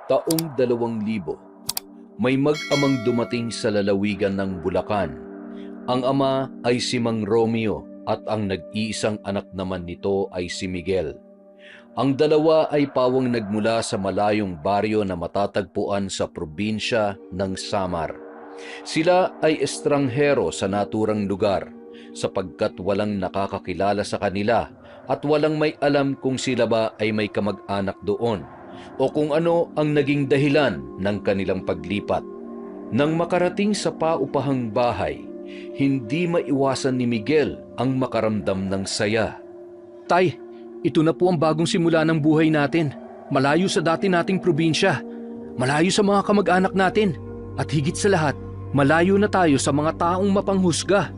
Taong 2000, may mag-amang dumating sa lalawigan ng Bulacan. Ang ama ay si Mang Romeo at ang nag-iisang anak naman nito ay si Miguel. Ang dalawa ay pawang nagmula sa malayong baryo na matatagpuan sa probinsya ng Samar. Sila ay estranghero sa naturang lugar sapagkat walang nakakakilala sa kanila at walang may alam kung sila ba ay may kamag-anak doon o kung ano ang naging dahilan ng kanilang paglipat. Nang makarating sa paupahang bahay, hindi maiwasan ni Miguel ang makaramdam ng saya. Tay, ito na po ang bagong simula ng buhay natin. Malayo sa dati nating probinsya. Malayo sa mga kamag-anak natin. At higit sa lahat, malayo na tayo sa mga taong mapanghusga.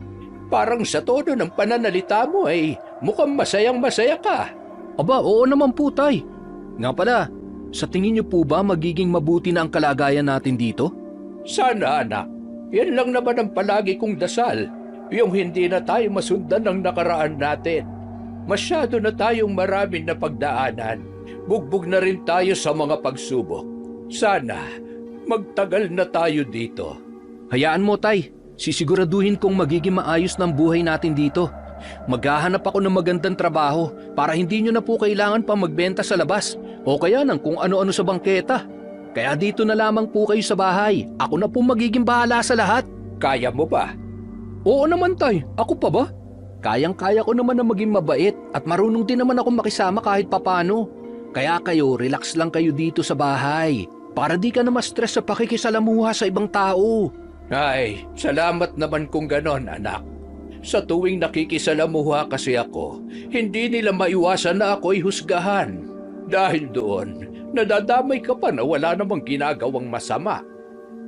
Parang sa todo ng pananalita mo ay mukhang masayang-masaya ka. Aba, oo naman po, Tay. Nga pala, sa tingin niyo po ba magiging mabuti na ang kalagayan natin dito? Sana anak, yan lang naman ang palagi kong dasal. Yung hindi na tayo masundan ng nakaraan natin. Masyado na tayong maraming napagdaanan. Bugbog na rin tayo sa mga pagsubok. Sana magtagal na tayo dito. Hayaan mo, Tay. Sisiguraduhin kong magiging maayos ng buhay natin dito. Maghahanap ako ng magandang trabaho para hindi nyo na po kailangan pa magbenta sa labas o kaya ng kung ano-ano sa bangketa. Kaya dito na lamang po kayo sa bahay. Ako na po magiging bahala sa lahat. Kaya mo ba? Oo naman, Tay. Ako pa ba? Kayang-kaya ko naman na maging mabait at marunong din naman ako makisama kahit papano. Kaya kayo, relax lang kayo dito sa bahay para di ka na ma-stress sa pakikisalamuha sa ibang tao. Ay, salamat naman kung ganon, anak. Sa tuwing nakikisalamuha kasi ako, hindi nila maiwasan na ako'y husgahan. Dahil doon, nadadamay ka pa na wala namang ginagawang masama.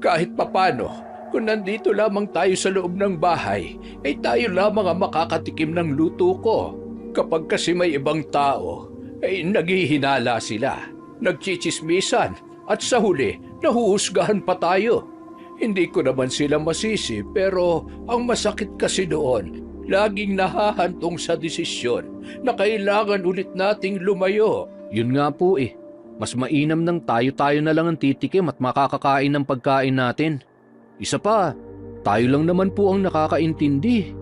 Kahit papano, kung nandito lamang tayo sa loob ng bahay, ay tayo lamang ang makakatikim ng luto ko. Kapag kasi may ibang tao, ay naghihinala sila, nagchichismisan, at sa huli, nahuhusgahan pa tayo. Hindi ko naman sila masisi pero ang masakit kasi doon, laging nahahantong sa desisyon na kailangan ulit nating lumayo. Yun nga po eh. Mas mainam nang tayo-tayo na lang ang titikim at makakakain ng pagkain natin. Isa pa, tayo lang naman po ang nakakaintindi.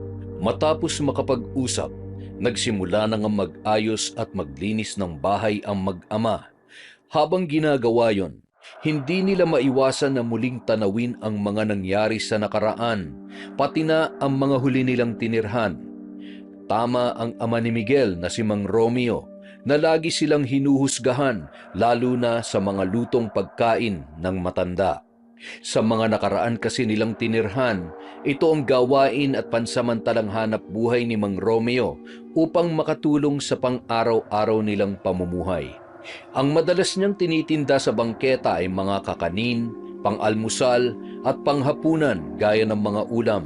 Matapos makapag-usap, nagsimula na nga mag-ayos at maglinis ng bahay ang mag-ama. Habang ginagawa yon, hindi nila maiwasan na muling tanawin ang mga nangyari sa nakaraan, pati na ang mga huli nilang tinirhan. Tama ang ama ni Miguel na si Mang Romeo na lagi silang hinuhusgahan lalo na sa mga lutong pagkain ng matanda. Sa mga nakaraan kasi nilang tinirhan, ito ang gawain at pansamantalang hanap buhay ni Mang Romeo upang makatulong sa pang-araw-araw nilang pamumuhay. Ang madalas niyang tinitinda sa bangketa ay mga kakanin, pang-almusal at panghapunan gaya ng mga ulam.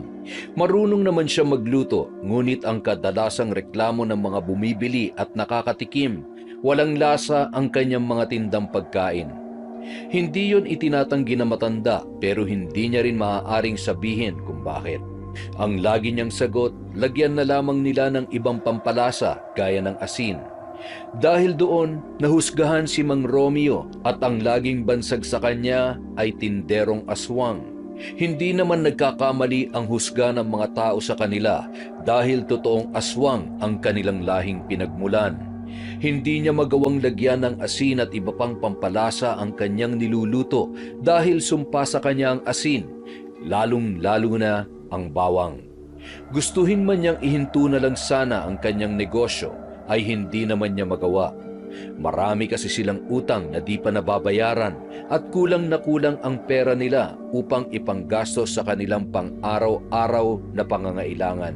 Marunong naman siya magluto, ngunit ang kadalasang reklamo ng mga bumibili at nakakatikim, walang lasa ang kanyang mga tindang pagkain. Hindi yon itinatanggi na matanda pero hindi niya rin maaaring sabihin kung bakit. Ang lagi niyang sagot, lagyan na lamang nila ng ibang pampalasa gaya ng asin. Dahil doon, nahusgahan si Mang Romeo at ang laging bansag sa kanya ay tinderong aswang. Hindi naman nagkakamali ang husga ng mga tao sa kanila dahil totoong aswang ang kanilang lahing pinagmulan. Hindi niya magawang lagyan ng asin at iba pang pampalasa ang kanyang niluluto dahil sumpa sa kanya ang asin, lalong-lalo na ang bawang. Gustuhin man niyang ihinto na lang sana ang kanyang negosyo, ay hindi naman niya magawa. Marami kasi silang utang na di pa nababayaran at kulang na kulang ang pera nila upang ipanggastos sa kanilang pang-araw-araw na pangangailangan.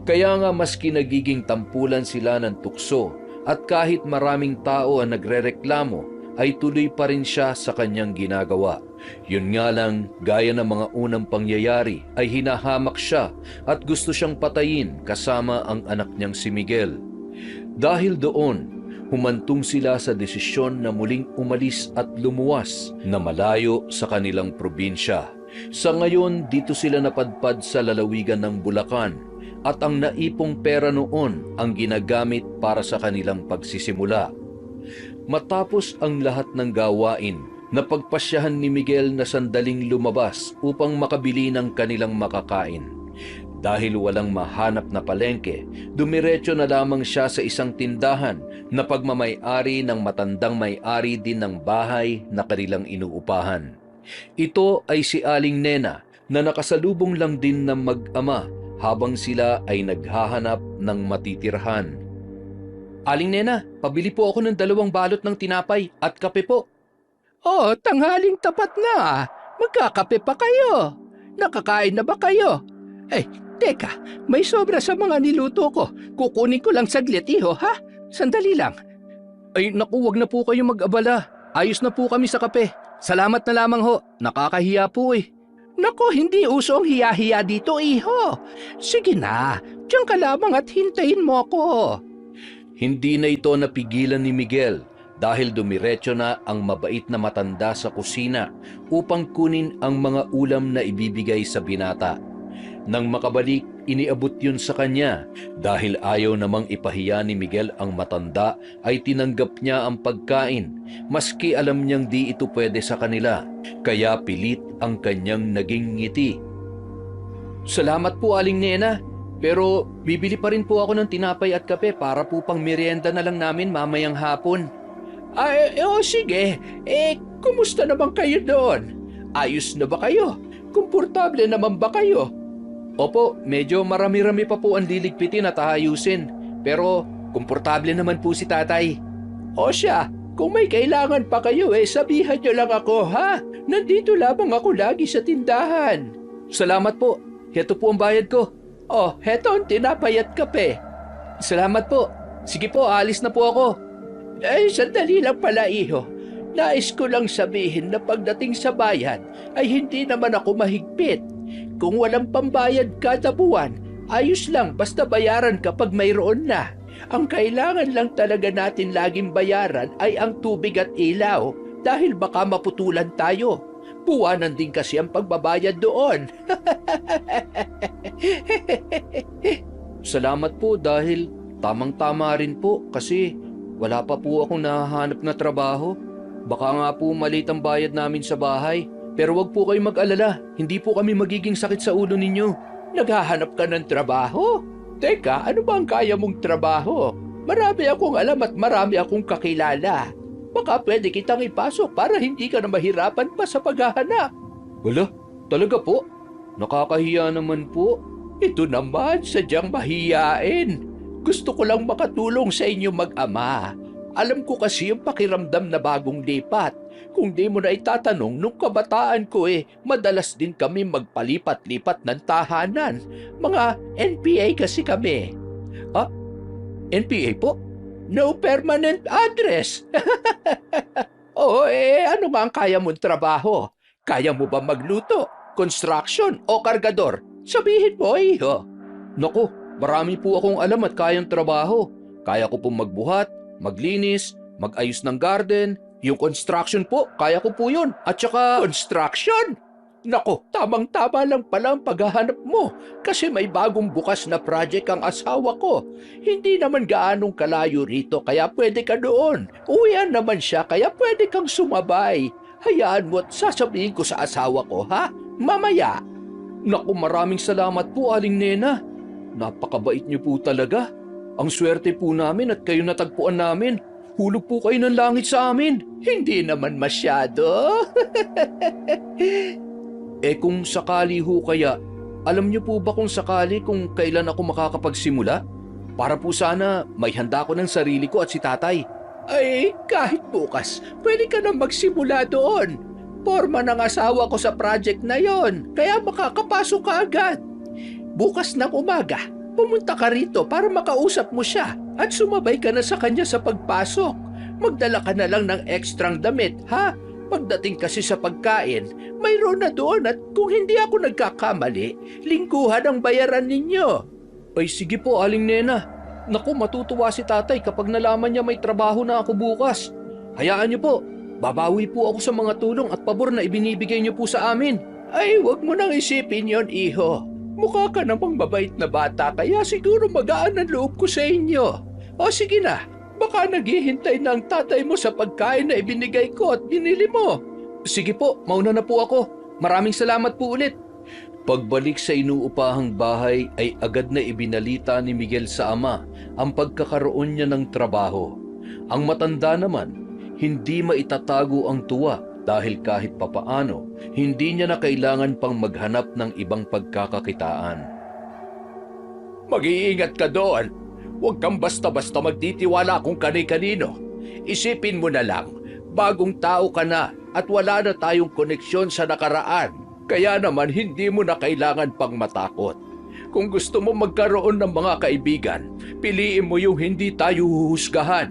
Kaya nga maski nagiging tampulan sila ng tukso at kahit maraming tao ang nagrereklamo ay tuloy pa rin siya sa kanyang ginagawa. Yun nga lang, gaya ng mga unang pangyayari ay hinahamak siya at gusto siyang patayin kasama ang anak niyang si Miguel. Dahil doon, humantong sila sa desisyon na muling umalis at lumuwas na malayo sa kanilang probinsya. Sa ngayon, dito sila napadpad sa lalawigan ng Bulacan at ang naipong pera noon ang ginagamit para sa kanilang pagsisimula. Matapos ang lahat ng gawain, Napagpasyahan ni Miguel na sandaling lumabas upang makabili ng kanilang makakain. Dahil walang mahanap na palengke, dumiretso na lamang siya sa isang tindahan na pagmamay-ari ng matandang may-ari din ng bahay na kanilang inuupahan. Ito ay si Aling Nena na nakasalubong lang din ng mag-ama habang sila ay naghahanap ng matitirhan. Aling Nena, pabili po ako ng 2 balot ng tinapay at kape po. Oh, tanghaling tapat na. Magkakape pa kayo. Nakakain na ba kayo? Teka, may sobra sa mga niluto ko. Kukunin ko lang saglit, iho, ha? Sandali lang. Ay naku, wag na po kayo mag-abala. Ayos na po kami sa kape. Salamat na lamang ho. Nakakahiya po eh. Naku, hindi uso ang hiya-hiya dito, iho. Sige na, diyan ka lamang at hintayin mo ako. Hindi na ito napigilan ni Miguel dahil dumiretso na ang mabait na matanda sa kusina upang kunin ang mga ulam na ibibigay sa binata. Nang makabalik, iniabot yun sa kanya. Dahil ayaw namang ipahiya ni Miguel ang matanda, ay tinanggap niya ang pagkain, maski alam niyang di ito pwede sa kanila. Kaya pilit ang kanyang naging ngiti. Salamat po, Aling Nena. Pero bibili pa rin po ako ng tinapay at kape para po pang merienda na lang namin mamayang hapon. Sige. Kumusta naman kayo doon? Ayos na ba kayo? Komportable naman ba kayo? Opo, medyo marami-rami pa po ang liligpitin at aayusin. Pero komportable naman po si tatay. O siya, kung may kailangan pa kayo sabihan niyo lang ako, ha? Nandito lamang ako lagi sa tindahan. Salamat po. Heto po ang bayad ko. Oh, heto ang tinapay at kape. Salamat po. Sige po, alis na po ako. Sandali lang pala, iho. Nais ko lang sabihin na pagdating sa bayan ay hindi naman ako mahigpit. Kung walang pambayad kada buwan, ayos lang basta bayaran kapag mayroon na. Ang kailangan lang talaga natin laging bayaran ay ang tubig at ilaw dahil baka maputulan tayo. Buwanan din kasi ang pagbabayad doon. Salamat po dahil tamang-tama rin po kasi wala pa po akong nahahanap na trabaho. Baka nga po maliit ang bayad namin sa bahay. Pero wag po kayong mag-alala, hindi po kami magiging sakit sa ulo ninyo. Naghahanap ka ng trabaho? Teka, ano ba ang kaya mong trabaho? Marami akong alam at marami akong kakilala. Baka pwede kitang ipasok para hindi ka na mahirapan pa sa paghahanap. Wala, talaga po? Nakakahiya naman po. Ito naman, sadyang mahiyain. Gusto ko lang makatulong sa inyo mag-ama. Alam ko kasi yung pakiramdam na bagong lipat. Kung di mo na itatanong, nung kabataan ko madalas din kami magpalipat-lipat ng tahanan. Mga NPA kasi kami. NPA po? No permanent address. Oo, ano ba ang kaya mong trabaho? Kaya mo ba magluto, construction o kargador? Sabihin mo, iho. Naku, marami po akong alam at kayang trabaho. Kaya ko pong magbuhat, maglinis, mag-ayos ng garden. Yung construction po, kaya ko po yun. At saka... Construction? Nako, tamang-tama lang pala ang paghahanap mo kasi may bagong bukas na project ang asawa ko. Hindi naman gaanong kalayo rito kaya pwede ka doon. Uwian naman siya kaya pwede kang sumabay. Hayaan mo at sasabihin ko sa asawa ko, ha? Mamaya. Naku, maraming salamat po, Aling Nena. Napakabait niyo po talaga. Ang swerte po namin at kayo natagpuan namin. Hulog po kayo ng langit sa amin. Hindi naman masyado. Kung sakali ho kaya, alam niyo po ba kung sakali kung kailan ako makakapagsimula? Para po sana may handa ko ng sarili ko at si tatay. Ay, kahit bukas, pwede ka nang magsimula doon. Porma ng asawa ko sa project na yon, kaya makakapasok ka agad. Bukas ng umaga, pumunta ka rito para makausap mo siya at sumabay ka na sa kanya sa pagpasok. Magdala ka na lang ng ekstrang damit, ha? Pagdating kasi sa pagkain, mayroon na doon at kung hindi ako nagkakamali, lingguhan ang bayaran ninyo. Ay sige po, Aling Nena. Naku, matutuwa si tatay kapag nalaman niya may trabaho na ako bukas. Hayaan niyo po, babawi po ako sa mga tulong at pabor na ibinibigay niyo po sa amin. Ay, wag mo nang isipin yon, iho. Mukha ka namang mabait na bata kaya siguro magaan ang loob ko sa inyo. O sige na, baka naghihintay na ang tatay mo sa pagkain na ibinigay ko at binili mo. Sige po, mauna na po ako. Maraming salamat po ulit. Pagbalik sa inuupahang bahay ay agad na ibinalita ni Miguel sa ama ang pagkakaroon niya ng trabaho. Ang matanda naman, hindi maitatago ang tuwa dahil kahit papaano, hindi niya na kailangan pang maghanap ng ibang pagkakakitaan. Mag-iingat ka doon. Huwag kang basta-basta magtitiwala kung kani-kanino. Isipin mo na lang, bagong tao ka na at wala na tayong koneksyon sa nakaraan. Kaya naman hindi mo na kailangan pang matakot. Kung gusto mo magkaroon ng mga kaibigan, piliin mo yung hindi tayo huhusgahan.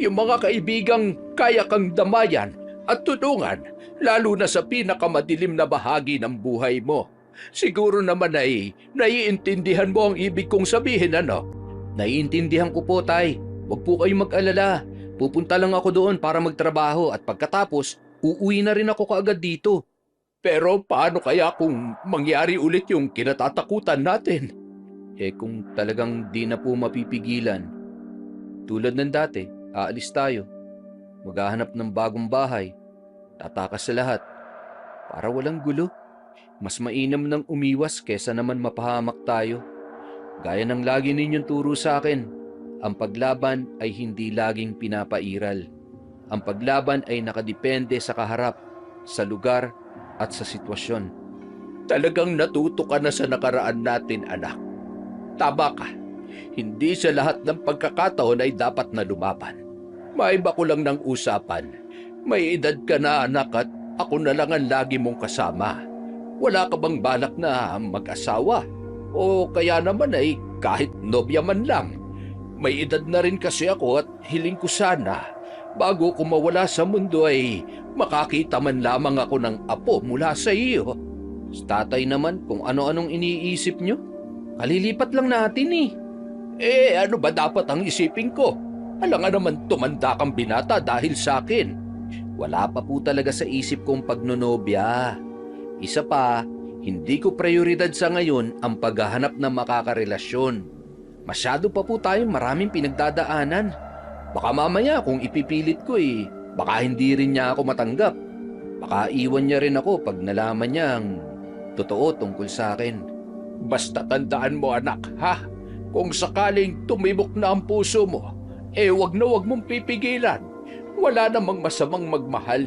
Yung mga kaibigang kaya kang damayan at tulungan, lalo na sa pinakamadilim na bahagi ng buhay mo. Siguro naman ay naiintindihan mo ang ibig kong sabihin, ano? Naiintindihan ko po, Tay. Huwag po kayong mag-alala. Pupunta lang ako doon para magtrabaho at pagkatapos, uuwi na rin ako kaagad dito. Pero paano kaya kung mangyari ulit yung kinatatakutan natin? Kung talagang di na po mapipigilan, tulad ng dati, aalis tayo. Maghahanap ng bagong bahay. Tatakas sa lahat. Para walang gulo. Mas mainam nang umiwas kesa naman mapahamak tayo. Gaya ng lagi ninyong turo sa akin, ang paglaban ay hindi laging pinapairal. Ang paglaban ay nakadepende sa kaharap, sa lugar, at sa sitwasyon. Talagang natuto ka na sa nakaraan natin, anak. Tama ka. Hindi sa lahat ng pagkakataon ay dapat na lumaban. Maiba ko lang ng usapan. May edad ka na, anak, at ako na lang ang lagi mong kasama. Wala ka bang balak na mag-asawa? O kaya naman ay kahit nobya man lang. May edad na rin kasi ako at hiling ko sana, bago ko mawala sa mundo ay makakita man lamang ako ng apo mula sa iyo. Sa tatay naman kung ano-anong iniisip nyo. Kalilipat lang natin eh. Ano ba dapat ang isipin ko? Alam nga naman tumanda kang binata dahil sa akin. Wala pa po talaga sa isip kong pagnonobya. Isa pa, hindi ko prioridad sa ngayon ang paghahanap ng makakarelasyon. Masyado pa po tayong maraming pinagdadaanan. Baka mamaya kung ipipilit ko baka hindi rin niya ako matanggap. Baka iwan niya rin ako pag nalaman niya ang totoo tungkol sa akin. Basta tandaan mo, anak, ha? Kung sakaling tumibok na ang puso mo, wag na wag mong pipigilan. Wala namang masamang magmahal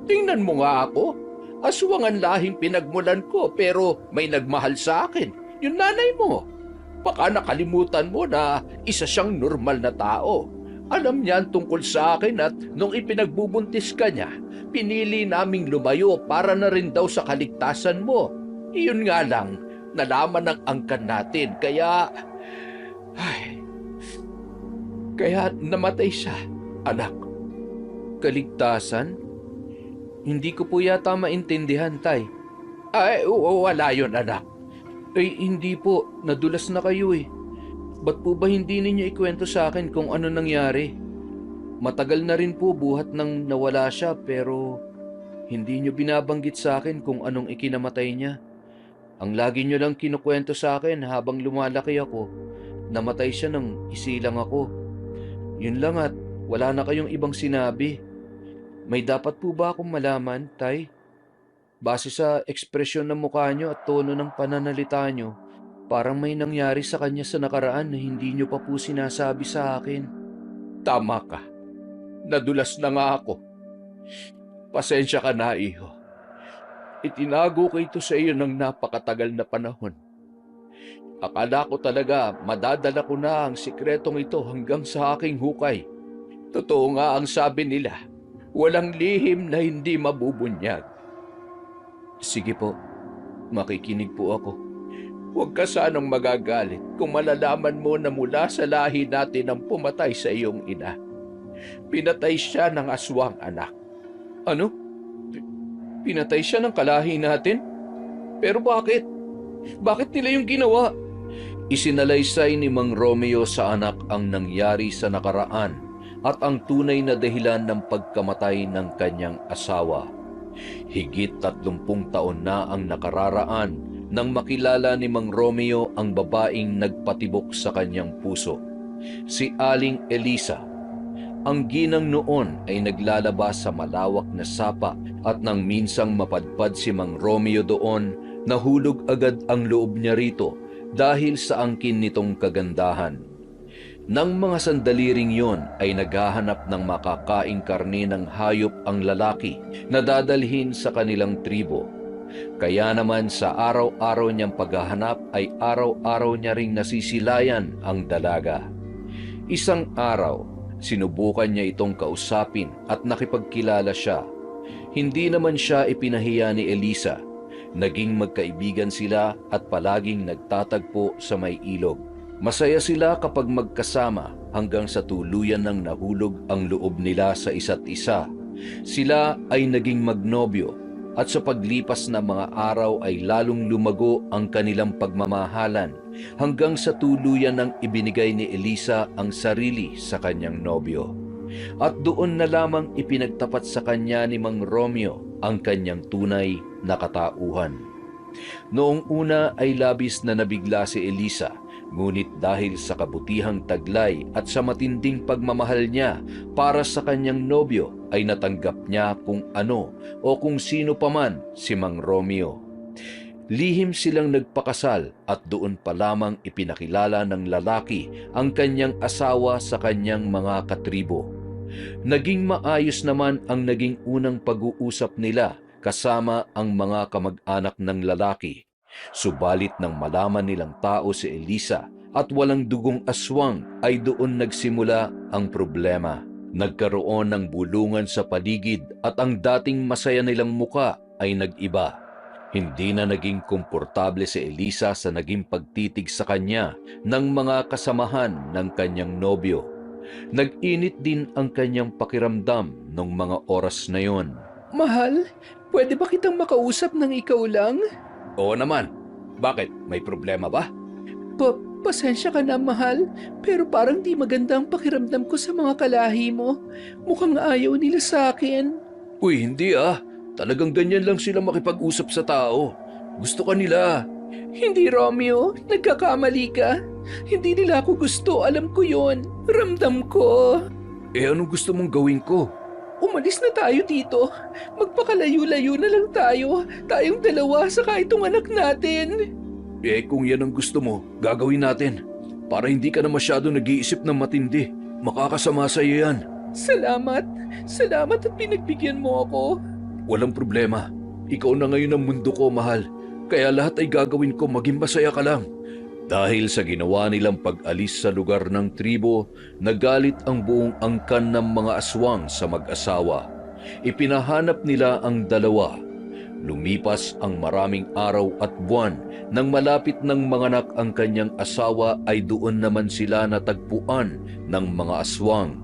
Tingnan mo nga ako. Aswang ang lahing pinagmulan ko pero may nagmahal sa akin. Yung nanay mo. Baka nakalimutan mo na isa siyang normal na tao. Alam niya tungkol sa akin at nung ipinagbubuntis ka niya, pinili naming lumayo para na rin daw sa kaligtasan mo. Iyon nga lang, nalaman ng angkan natin kaya namatay siya, anak. Kaligtasan? Hindi ko po yata maintindihan, Tay. Wala yun, anak. Hindi po. Nadulas na kayo Ba't po ba hindi ninyo ikwento sa akin kung ano nangyari? Matagal na rin po buhat nang nawala siya pero hindi nyo binabanggit sa akin kung anong ikinamatay niya. Ang lagi nyo lang kinukwento sa akin habang lumalaki ako, namatay siya nang isilang ako. Yun lang at wala na kayong ibang sinabi. May dapat po ba akong malaman, Tay? Base sa ekspresyon ng mukha nyo at tono ng pananalita nyo, parang may nangyari sa kanya sa nakaraan na hindi nyo pa po sinasabi sa akin. Tama ka. Nadulas na nga ako. Pasensya ka na, iho. Itinago ko ito sa iyo ng napakatagal na panahon. Akala ko talaga madadala ko na ang sikretong ito hanggang sa aking hukay. Totoo nga ang sabi nila, walang lihim na hindi mabubunyag. Sige po, makikinig po ako. Huwag ka sanang magagalit kung malalaman mo na mula sa lahi natin ang pumatay sa iyong ina. Pinatay siya ng aswang, anak. Ano? Pinatay siya ng kalahi natin? Pero bakit? Bakit nila yung ginawa? Isinalaysay ni Mang Romeo sa anak ang nangyari sa nakaraan at ang tunay na dahilan ng pagkamatay ng kanyang asawa. Higit 30 taon na ang nakararaan nang makilala ni Mang Romeo ang babaeng nagpatibok sa kanyang puso, si Aling Elisa. Ang ginang noon ay naglalabas sa malawak na sapa at nang minsang mapadpad si Mang Romeo doon, nahulog agad ang loob niya rito dahil sa angkin nitong kagandahan. Nang mga sandali ring yon ay naghahanap ng makakaing karne ng hayop ang lalaki na dadalhin sa kanilang tribo. Kaya naman sa araw-araw niyang paghahanap ay araw-araw niya ring nasisilayan ang dalaga. Isang araw, sinubukan niya itong kausapin at nakipagkilala siya. Hindi naman siya ipinahiya ni Elisa. Naging magkaibigan sila at palaging nagtatagpo sa may ilog. Masaya sila kapag magkasama hanggang sa tuluyan ng nahulog ang loob nila sa isa't isa. Sila ay naging magnobyo at sa paglipas ng mga araw ay lalong lumago ang kanilang pagmamahalan hanggang sa tuluyan ng ibinigay ni Elisa ang sarili sa kanyang nobyo. At doon na lamang ipinagtapat sa kanya ni Mang Romeo ang kanyang tunay na katauhan. Noong una ay labis na nabigla si Elisa, ngunit dahil sa kabutihang taglay at sa matinding pagmamahal niya para sa kanyang nobyo ay natanggap niya kung ano o kung sino paman si Mang Romeo. Lihim silang nagpakasal at doon pa lamang ipinakilala ng lalaki ang kanyang asawa sa kanyang mga katribo. Naging maayos naman ang naging unang pag-uusap nila kasama ang mga kamag-anak ng lalaki. Subalit nang malaman nilang tao si Elisa at walang dugong aswang ay doon nagsimula ang problema. Nagkaroon ng bulungan sa paligid at ang dating masaya nilang muka ay nag-iba. Hindi na naging komportable si Elisa sa naging pagtitig sa kanya ng mga kasamahan ng kanyang nobyo. Nag-init din ang kanyang pakiramdam ng mga oras na yon. Mahal, pwede ba kitang makausap ng ikaw lang? Oo naman. Bakit? May problema ba? Pasensya ka na, mahal, pero parang di maganda ang pakiramdam ko sa mga kalahi mo. Mukhang ayaw nila sa akin. Uy, hindi ah. Talagang ganyan lang sila makipag-usap sa tao. Gusto ka nila. Hindi, Romeo. Nagkakamali ka. Hindi nila ako gusto. Alam ko yon. Ramdam ko. Eh anong gusto mong gawin ko? Umalis na tayo dito. Magpakalayo-layo na lang tayo. Tayong dalawa saka itong anak natin. Eh kung yan ang gusto mo, gagawin natin. Para hindi ka na masyado nag-iisip ng matindi. Makakasama sa iyo yan. Salamat. Salamat at pinagbigyan mo ako. Walang problema. Ikaw na ngayon ang mundo ko, mahal. Kaya lahat ay gagawin ko, maging masaya ka lang. Dahil sa ginawa nilang pag-alis sa lugar ng tribo, nagalit ang buong angkan ng mga aswang sa mag-asawa. Ipinahanap nila ang dalawa. Lumipas ang maraming araw at buwan nang malapit ng manganak ang kanyang asawa ay doon naman sila natagpuan ng mga aswang.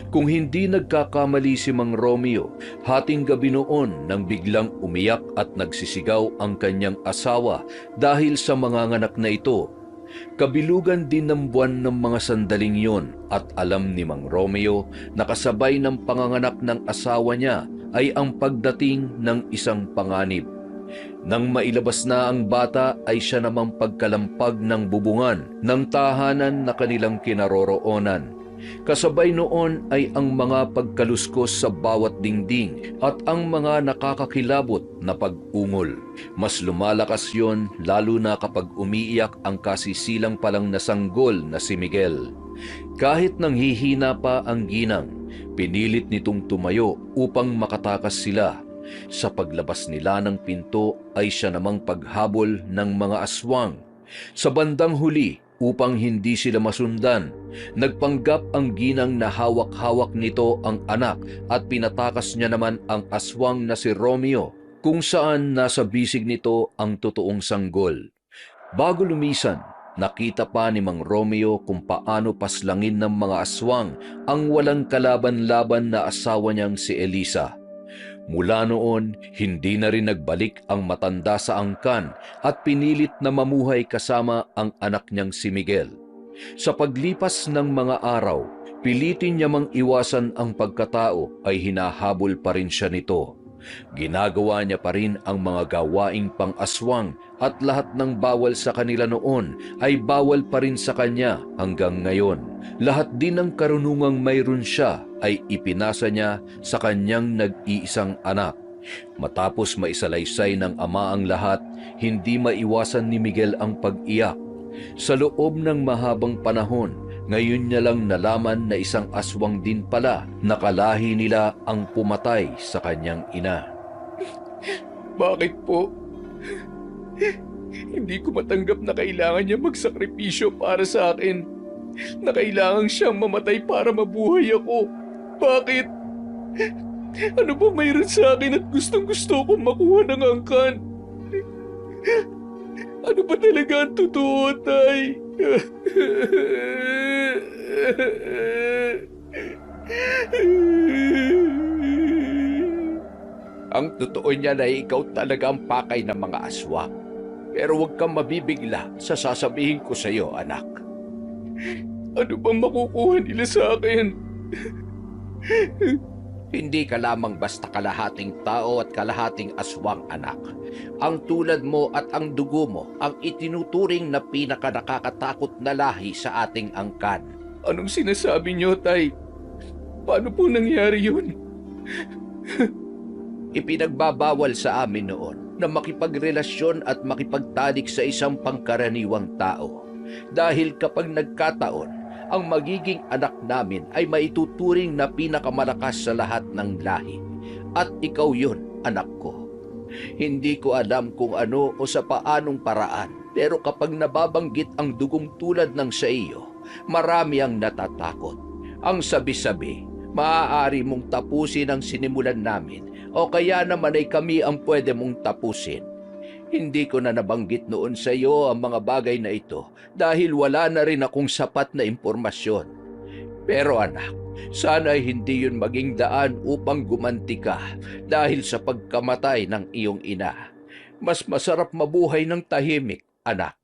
Kung hindi nagkakamali si Mang Romeo, hating gabi noon nang biglang umiyak at nagsisigaw ang kanyang asawa dahil sa manganganak na ito. Kabilugan din ng buwan ng mga sandaling yon at alam ni Mang Romeo na kasabay ng panganganak ng asawa niya ay ang pagdating ng isang panganib. Nang mailabas na ang bata ay siya namang pagkalampag ng bubungan ng tahanan na kanilang kinaroroonan. Kasabay noon ay ang mga pagkaluskos sa bawat dingding at ang mga nakakakilabot na pag-ungol. Mas lumalakas yon lalo na kapag umiiyak ang kasisilang palang nasanggol na si Miguel. Kahit nang hihina pa ang ginang, pinilit nitong tumayo upang makatakas sila. Sa paglabas nila ng pinto ay siya namang paghabol ng mga aswang. Sa bandang huli, upang hindi sila masundan, nagpanggap ang ginang na hawak-hawak nito ang anak at pinatakas niya naman ang aswang na si Romeo, kung saan nasa bisig nito ang totoong sanggol. Bago lumisan, nakita pa ni Mang Romeo kung paano paslangin ng mga aswang ang walang kalaban-laban na asawa niyang si Elisa. Mula noon, hindi na rin nagbalik ang matanda sa angkan at pinilit na mamuhay kasama ang anak niyang si Miguel. Sa paglipas ng mga araw, pilitin niya mang iwasan ang pagkatao ay hinahabol pa rin siya nito. Ginagawa niya pa rin ang mga gawaing pang-aswang at lahat ng bawal sa kanila noon ay bawal pa rin sa kanya hanggang ngayon. Lahat din ng karunungang mayroon siya ay ipinasa niya sa kanyang nag-iisang anak. Matapos maisalaysay ng ama ang lahat, hindi maiwasan ni Miguel ang pag-iyak. Sa loob ng mahabang panahon, ngayon niya lang nalaman na isang aswang din pala na kalahi nila ang pumatay sa kanyang ina. Bakit po? Hindi ko matanggap na kailangan niya magsakripisyo para sa akin. Na kailangan siyang mamatay para mabuhay ako. Bakit? Ano ba mayroon sa akin at gustong-gusto kong makuha ng angkan? Ano ba talaga ang totoo, Tay? Ang totoo niya na ikaw talaga ang pakay ng mga aswang. Pero huwag kang mabibigla sa sasabihin ko sa iyo, anak. Ano bang makukuha nila sa akin? Hindi ka lamang basta kalahating tao at kalahating aswang, anak. Ang tulad mo at ang dugo mo ang itinuturing na pinaka-nakakatakot na lahi sa ating angkan. Anong sinasabi niyo, Tay? Paano po nangyari yun? Ipinagbabawal sa amin noon na makipagrelasyon at makipagtalik sa isang pangkaraniwang tao. Dahil kapag nagkataon, ang magiging anak namin ay maituturing na pinakamalakas sa lahat ng lahi. At ikaw yun, anak ko. Hindi ko alam kung ano o sa paanong paraan, pero kapag nababanggit ang dugong tulad ng sa iyo, marami ang natatakot. Ang sabi-sabi, maaari mong tapusin ang sinimulan namin o kaya naman ay kami ang pwede mong tapusin. Hindi ko na nabanggit noon sa iyo ang mga bagay na ito dahil wala na rin akong sapat na impormasyon. Pero anak, sana ay hindi yun maging daan upang gumanti ka dahil sa pagkamatay ng iyong ina. Mas masarap mabuhay ng tahimik, anak.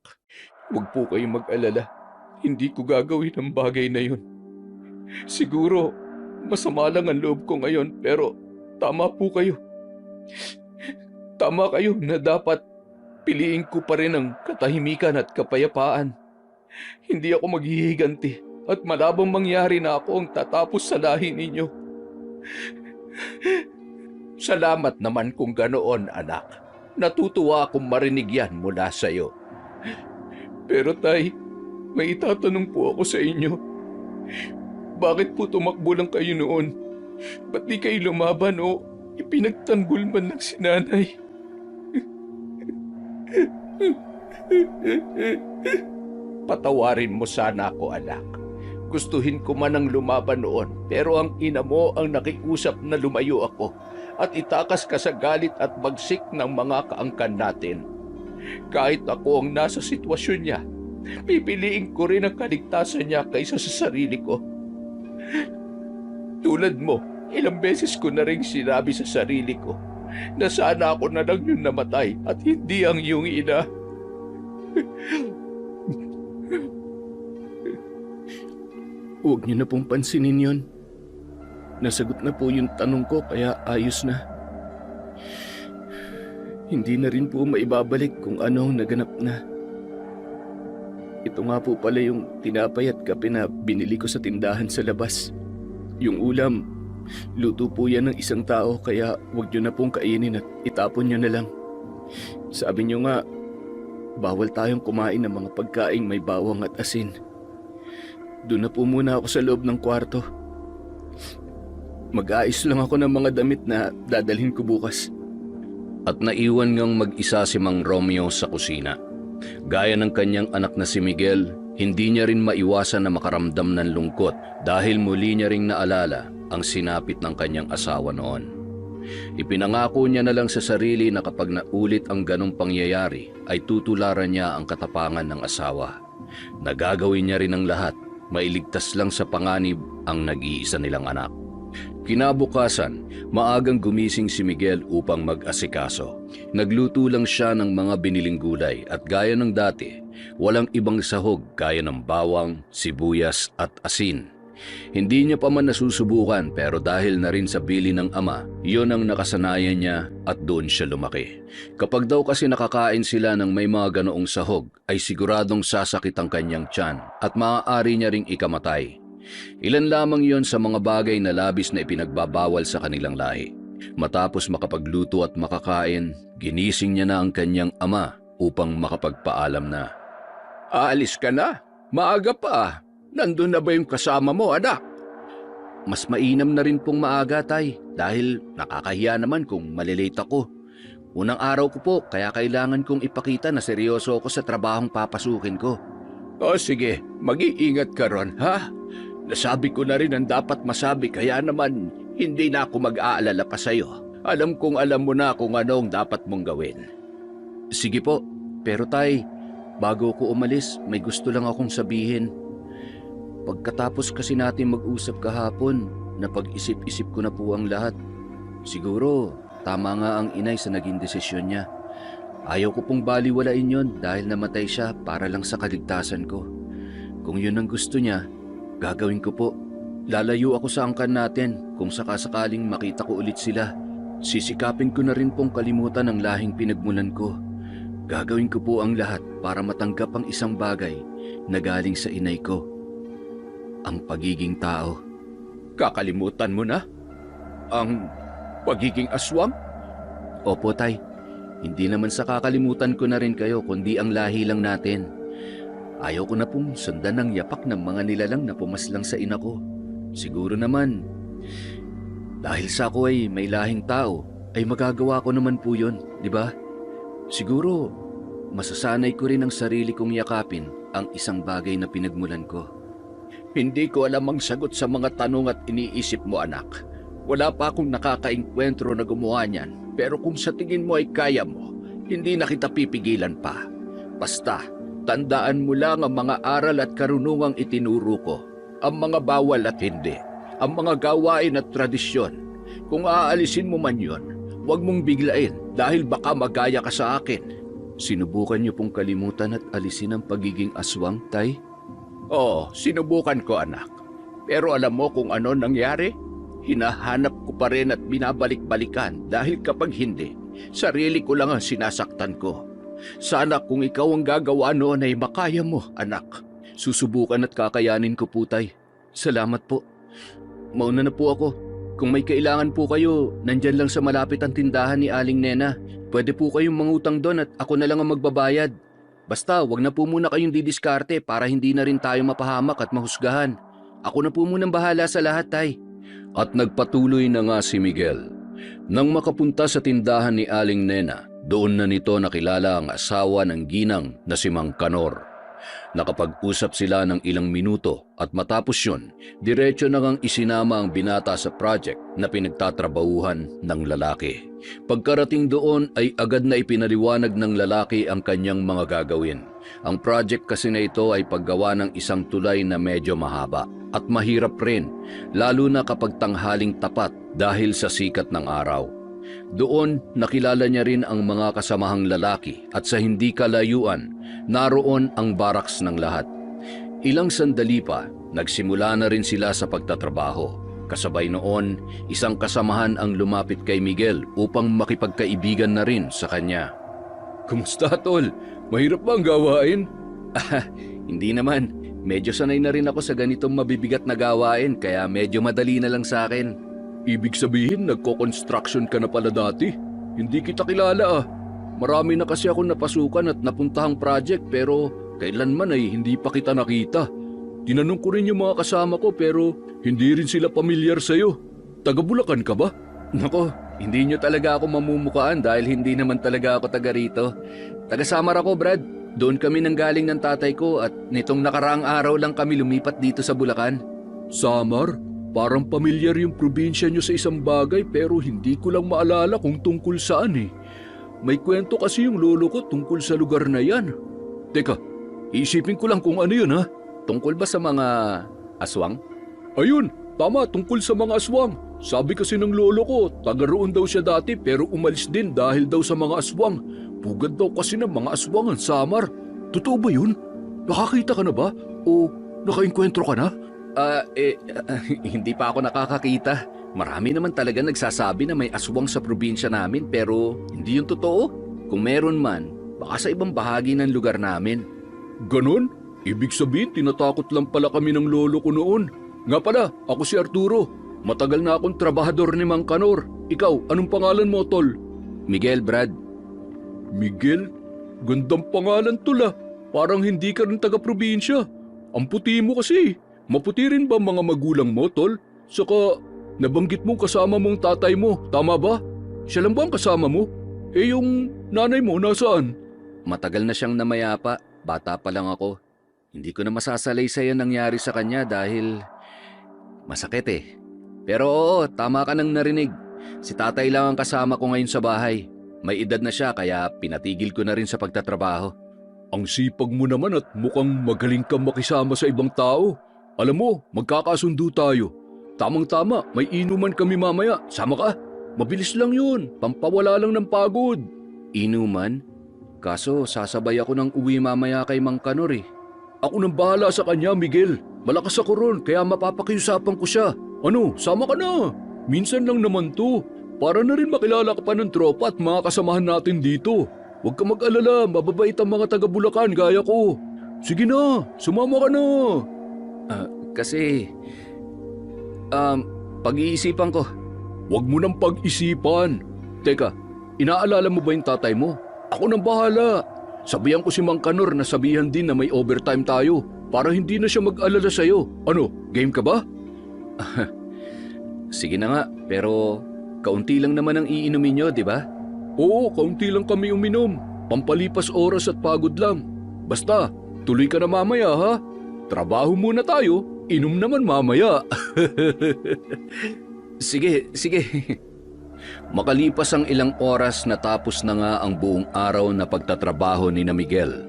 Huwag po kayong mag-alala. Hindi ko gagawin ang bagay na yun. Siguro, masama lang ang loob ko ngayon pero tama po kayo. Tama kayo na dapat piliin ko pa rin ang katahimikan at kapayapaan. Hindi ako maghihiganti at malabang mangyari na ako ang tatapos sa lahi ninyo. Salamat naman kung ganoon, anak. Natutuwa akong marinig yan mula sa iyo. Pero Tay, may itatanong po ako sa inyo. Bakit po tumakbo lang kayo noon? Ba't di kayo lumaban o ipinagtanggol man ng sinanay? Patawarin mo sana ako, anak. Gustuhin ko man ang lumaban noon, pero ang ina mo ang nakiusap na lumayo ako at itakas ka sa galit at bagsik ng mga kaangkan natin. Kahit ako ang nasa sitwasyon niya, pipiliin ko rin ang kaligtasan niya kaysa sa sarili ko. Tulad mo, ilang beses ko na rin sinabi sa sarili ko na sana ako na lang yung namatay at hindi ang iyong ina. Huwag niyo na pong pansinin yun. Nasagot na po yung tanong ko kaya ayos na. Hindi na rin po maibabalik kung ano ang naganap na. Ito nga po pala yung tinapay at kape na binili ko sa tindahan sa labas. Yung ulam, luto po yan ng isang tao kaya huwag niyo na pong kainin at itapon niyo na lang. Sabi niyo nga, bawal tayong kumain ng mga pagkaing may bawang at asin. Doon na po muna ako sa loob ng kwarto. Mag-aayos lang ako ng mga damit na dadalhin ko bukas. At naiwan ngang mag-isa si Mang Romeo sa kusina. Gaya ng kanyang anak na si Miguel, hindi niya rin maiwasan na makaramdam ng lungkot dahil muli niya ring naalala ang sinapit ng kanyang asawa noon. Ipinangako niya na lang sa sarili na kapag naulit ang ganong pangyayari ay tutularan niya ang katapangan ng asawa. Nagagawin niya rin ang lahat, mailigtas lang sa panganib ang nag-iisa nilang anak. Kinabukasan, maagang gumising si Miguel upang mag-asikaso. Nagluto lang siya ng mga biniling gulay at gaya ng dati, walang ibang sahog gaya ng bawang, sibuyas at asin. Hindi niya pa man nasusubukan pero dahil na rin sa bili ng ama, yun ang nakasanayan niya at doon siya lumaki. Kapag daw kasi nakakain sila ng may mga ganoong sahog, ay siguradong sasakit ang kanyang tiyan at maaari niya ring ikamatay. Ilan lamang yon sa mga bagay na labis na ipinagbabawal sa kanilang lahi. Matapos makapagluto at makakain, ginising niya na ang kanyang ama upang makapagpaalam na. Aalis ka na? Maaga pa. Nandun na ba yung kasama mo, anak? Mas mainam na rin pong maaga, Tay, dahil nakakahiya naman kung malilate ako. Unang araw ko po, kaya kailangan kong ipakita na seryoso ako sa trabahong papasukin ko. O sige, mag-iingat ka ron, ha? Nasabi ko na rin ang dapat masabi, kaya naman hindi na ako mag-aalala pa sa'yo. Alam kong alam mo na kung ano ang dapat mong gawin. Sige po, pero Tay, bago ko umalis, may gusto lang akong sabihin. Pagkatapos kasi natin mag-usap kahapon, napag-isip-isip ko na po ang lahat. Siguro, tama nga ang inay sa naging desisyon niya. Ayaw ko pong baliwalain yon dahil namatay siya para lang sa kaligtasan ko. Kung yun ang gusto niya, gagawin ko po. Lalayo ako sa angkan natin kung sakasakaling makita ko ulit sila. Sisikapin ko na rin pong kalimutan ang lahing pinagmulan ko. Gagawin ko po ang lahat para matanggap ang isang bagay na galing sa inay ko. Ang pagiging tao. Kakalimutan mo na? Ang pagiging aswang? Opo, Tay. Hindi naman sa kakalimutan ko na rin kayo, kundi ang lahi lang natin. Ayaw ko na pong sundan ng yapak ng mga nilalang na pumaslang sa ina ko. Siguro naman, dahil sa ako ay may lahing tao, ay magagawa ko naman po yun, di ba? Siguro, masasanay ko rin ang sarili kong yakapin ang isang bagay na pinagmulan ko. Hindi ko alam ang sagot sa mga tanong at iniisip mo, anak. Wala pa akong nakakaengkwentro na gumawa niyan, pero kung sa tingin mo ay kaya mo, hindi na kita pipigilan pa. Basta, tandaan mo lang ang mga aral at karunungang itinuro ko, ang mga bawal at hindi, ang mga gawain at tradisyon. Kung aalisin mo man yon, huwag mong biglain dahil baka magaya ka sa akin. Sinubukan niyo pong kalimutan at alisin ang pagiging aswang, Tay? Oo, sinubukan ko, anak. Pero alam mo kung ano nangyari? Hinahanap ko pa rin at binabalik-balikan dahil kapag hindi, sarili ko lang ang sinasaktan ko. Sana kung ikaw ang gagawa noon ay makaya mo, anak. Susubukan at kakayanin ko po, Tay. Salamat po. Mauna na po ako. Kung may kailangan po kayo, nandyan lang sa malapit ang tindahan ni Aling Nena. Pwede po kayong mangutang doon at ako na lang ang magbabayad. Basta, wag na po muna kayong didiskarte para hindi na rin tayo mapahamak at mahusgahan. Ako na po munang bahala sa lahat, Tay. At nagpatuloy na nga si Miguel. Nang makapunta sa tindahan ni Aling Nena, doon na nito nakilala ang asawa ng ginang na si Mang Kanor. Nakapag-usap sila ng ilang minuto at matapos yun, diretso na ngang isinama ang binata sa project na pinagtatrabahuhan ng lalaki. Pagkarating doon ay agad na ipinaliwanag ng lalaki ang kanyang mga gagawin. Ang project kasi na ito ay paggawa ng isang tulay na medyo mahaba at mahirap rin, lalo na kapag tanghaling tapat dahil sa sikat ng araw. Doon nakilala niya rin ang mga kasamahang lalaki at sa hindi kalayuan, naroon ang baraks ng lahat. Ilang sandali pa, nagsimula na rin sila sa pagtatrabaho. Kasabay noon, isang kasamahan ang lumapit kay Miguel upang makipagkaibigan na rin sa kanya. Kumusta, tol? Mahirap ba ang gawain? Hindi naman. Medyo sanay na rin ako sa ganitong mabibigat na gawain kaya medyo madali na lang sa akin. Ibig sabihin, nagko-construction ka na pala dati? Hindi kita kilala ah. Marami na kasi ako napasukan at napuntahang project pero kailanman ay hindi pa kita nakita. Tinanong ko rin yung mga kasama ko pero hindi rin sila pamilyar sa'yo. Taga Bulacan ka ba? Nako, hindi nyo talaga ako mamumukaan dahil hindi naman talaga ako taga rito. Taga Samar ako, Brad. Doon kami nanggaling ng tatay ko at nitong nakaraang araw lang kami lumipat dito sa Bulacan. Samar? Parang pamilyar yung probinsya nyo sa isang bagay pero hindi ko lang maalala kung tungkol saan eh. May kwento kasi yung lolo ko tungkol sa lugar na yan. Teka, iisipin ko lang kung ano yun ha. Tungkol ba sa mga aswang? Ayun, tama, tungkol sa mga aswang. Sabi kasi ng lolo ko, taga roon daw siya dati pero umalis din dahil daw sa mga aswang. Pugad daw kasi ng mga aswang ang Samar. Totoo ba yun? Nakakita ka na ba? O nakainkwentro ka na? Hindi pa ako nakakakita. Marami naman talaga nagsasabi na may aswang sa probinsya namin pero hindi yung totoo. Kung meron man, baka sa ibang bahagi ng lugar namin. Ganon? Ibig sabihin, tinatakot lang pala kami ng lolo ko noon. Nga pala, ako si Arturo. Matagal na akong trabahador ni Mang Kanor. Ikaw, anong pangalan mo, tol? Miguel, Brad. Miguel? Gandang pangalan, tol ah. Parang hindi ka rin taga-probinsya. Ang puti mo kasi. Maputi rin ba mga magulang mo, tol? Saka, nabanggit mong kasama mong tatay mo, tama ba? Siya lang ba ang kasama mo? Eh yung nanay mo, nasaan? Matagal na siyang namayapa. Bata pa lang ako. Hindi ko na masasalaysay ang nangyari sa kanya dahil masakit eh. Pero oo, tama ka nang narinig. Si tatay lang ang kasama ko ngayon sa bahay. May edad na siya kaya pinatigil ko na rin sa pagtatrabaho. Ang sipag mo naman at mukhang magaling kang makisama sa ibang tao. Alam mo, magkakasundo tayo. Tamang-tama, may inuman kami mamaya. Sama ka? Mabilis lang yun. Pampawala lang ng pagod. Inuman? Kaso sasabay ako ng uwi mamaya kay Mang Kanor eh. Ako nang bahala sa kanya, Miguel. Malakas ako ron, kaya mapapakiusapan ko siya. Ano, sama ka na. Minsan lang naman to. Para na rin makilala ka pa ng tropa at mga kasamahan natin dito. Huwag ka mag-alala, mababait ang mga taga-Bulacan gaya ko. Sige na, sumama ka na. Kasi, pag-iisipan ko. Huwag mo nang pag-isipan. Teka, inaalala mo ba yung tatay mo? Ako nang bahala. Sabihan ko si Mang Kanor na sabihan din na may overtime tayo para hindi na siya mag-alala sa'yo. Ano, game ka ba? Sige na nga, pero kaunti lang naman ang iinumin nyo, di ba? Oo, kaunti lang kami uminom. Pampalipas oras at pagod lang. Basta, tuloy ka na mamaya ha. Trabaho muna tayo, inom naman mamaya. Sige. Makalipas ang ilang oras natapos na nga ang buong araw na pagtatrabaho ni na Miguel.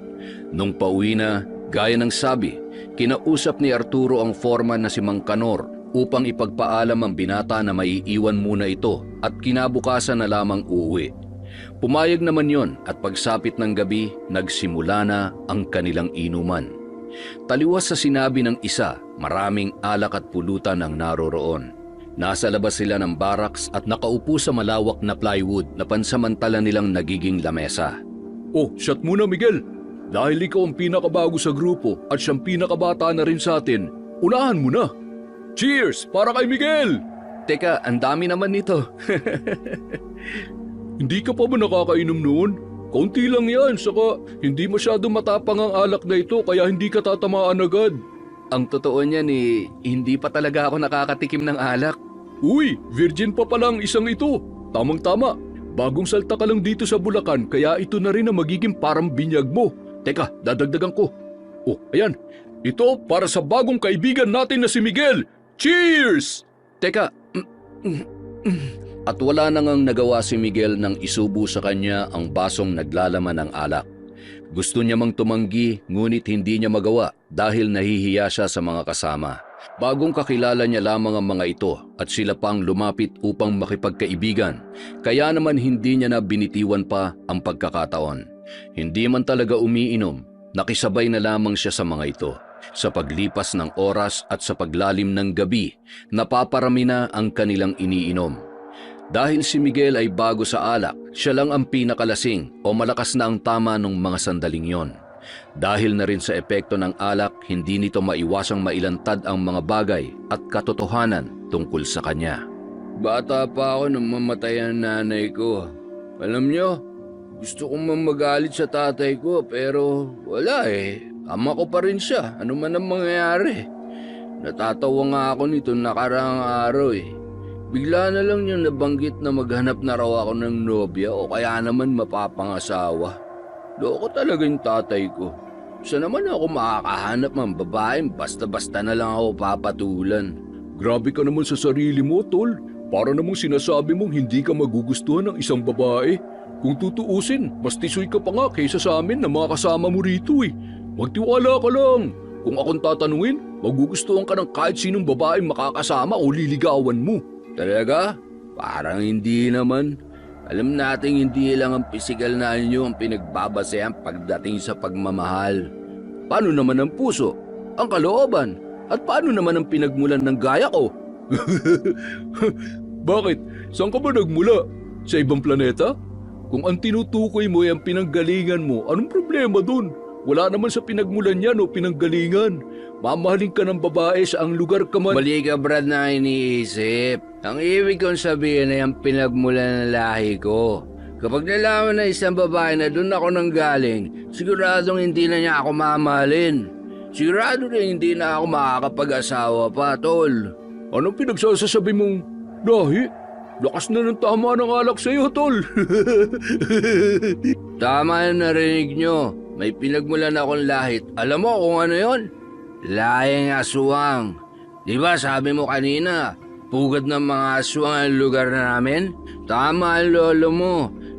Nung pauwi na, gaya ng sabi, kinausap ni Arturo ang foreman na si Mang Kanor upang ipagpaalam ang binata na maiiwan muna ito at kinabukasan na lamang uuwi. Pumayag naman yon at pagsapit ng gabi, nagsimula na ang kanilang inuman. Taliwas sa sinabi ng isa, maraming alak at pulutan ang naroroon. Nasa labas sila ng barracks at nakaupo sa malawak na plywood na pansamantala nilang nagiging lamesa. Oh, shot muna Miguel. Dahil ikaw ang pinakabago sa grupo at siyang pinakabata na rin sa atin, unahan mo na. Cheers! Para kay Miguel! Teka, ang dami naman nito. Hindi ka pa ba nakakainom noon? Kaunti lang yan, saka hindi masyado matapang ang alak na ito kaya hindi ka tatamaan agad. Ang totoo niyan hindi pa talaga ako nakakatikim ng alak. Uy, virgin pa pala ang isang ito. Tamang-tama. Bagong salta ka lang dito sa Bulacan kaya ito na rin ang magiging parang binyag mo. Teka, dadagdagan ko. Oh, ayan. Ito para sa bagong kaibigan natin na si Miguel. Cheers! Teka, at wala nang nagawa si Miguel nang isubo sa kanya ang basong naglalaman ng alak. Gusto niya mang tumanggi ngunit hindi niya magawa dahil nahihiya siya sa mga kasama. Bagong kakilala niya lamang ang mga ito at sila pang lumapit upang makipagkaibigan. Kaya naman hindi niya na binitiwan pa ang pagkakataon. Hindi man talaga umiinom, nakisabay na lamang siya sa mga ito. Sa paglipas ng oras at sa paglalim ng gabi, napaparami na ang kanilang iniinom. Dahil si Miguel ay bago sa alak, siya lang ang pinakalasing o malakas na ang tama nung mga sandaling yon. Dahil na rin sa epekto ng alak, hindi nito maiwasang mailantad ang mga bagay at katotohanan tungkol sa kanya. Bata pa ako nung mamatay ang nanay ko. Alam nyo, gusto kong mamagalit sa tatay ko pero wala eh. Ama ko pa rin siya, ano man ang mangyayari. Natatawa nga ako nito nakaraang araw eh. Bigla na lang niya nabanggit na maghanap na raw ako ng nobya o kaya naman mapapangasawa. Loko talaga yung tatay ko. Saan naman ako makakahanap ng babaeng basta-basta na lang ako papatulan? Grabe ka naman sa sarili mo, tol. Para namang sinasabi mong hindi ka magugustuhan ng isang babae. Kung tutuusin, mas tisoy ka pa nga kaysa sa amin na mga kasama mo rito eh. Magtiwala ka lang. Kung akong tatanungin, magugustuhan ka ng kahit sinong babaeng makakasama o liligawan mo. Talaga? Parang hindi naman. Alam nating hindi lang ang pisikal na anyo ang pinagbabasehan pagdating sa pagmamahal. Paano naman ang puso? Ang kalooban? At paano naman ang pinagmulan ng gaya ko? Bakit? Saan ka ba nagmula? Sa ibang planeta? Kung ang tinutukoy mo ay ang pinanggalingan mo, anong problema dun? Wala naman sa pinagmulan yan o pinanggalingan. Mamahalin ka ng babae sa ang lugar ka man. Mali ka, Brad, na iniisip. Ang ibig kong sabihin ay ang pinagmulan ng lahi ko. Kapag nalaman na isang babae na doon ako nanggaling, siguradong hindi na niya ako mamahalin. Sigurado rin hindi na ako makakapag-asawa pa, tol. Anong pinagsasasabi mong lahi? Lakas na ng tama ng alak sa'yo, tol. Tama yung narinig nyo. May pinagmulan akong lahit. Alam mo kung ano yon? Lahing aswang. Di ba sabi mo kanina, pugad ng mga aswang ang lugar namin? Tama ang lolo mo.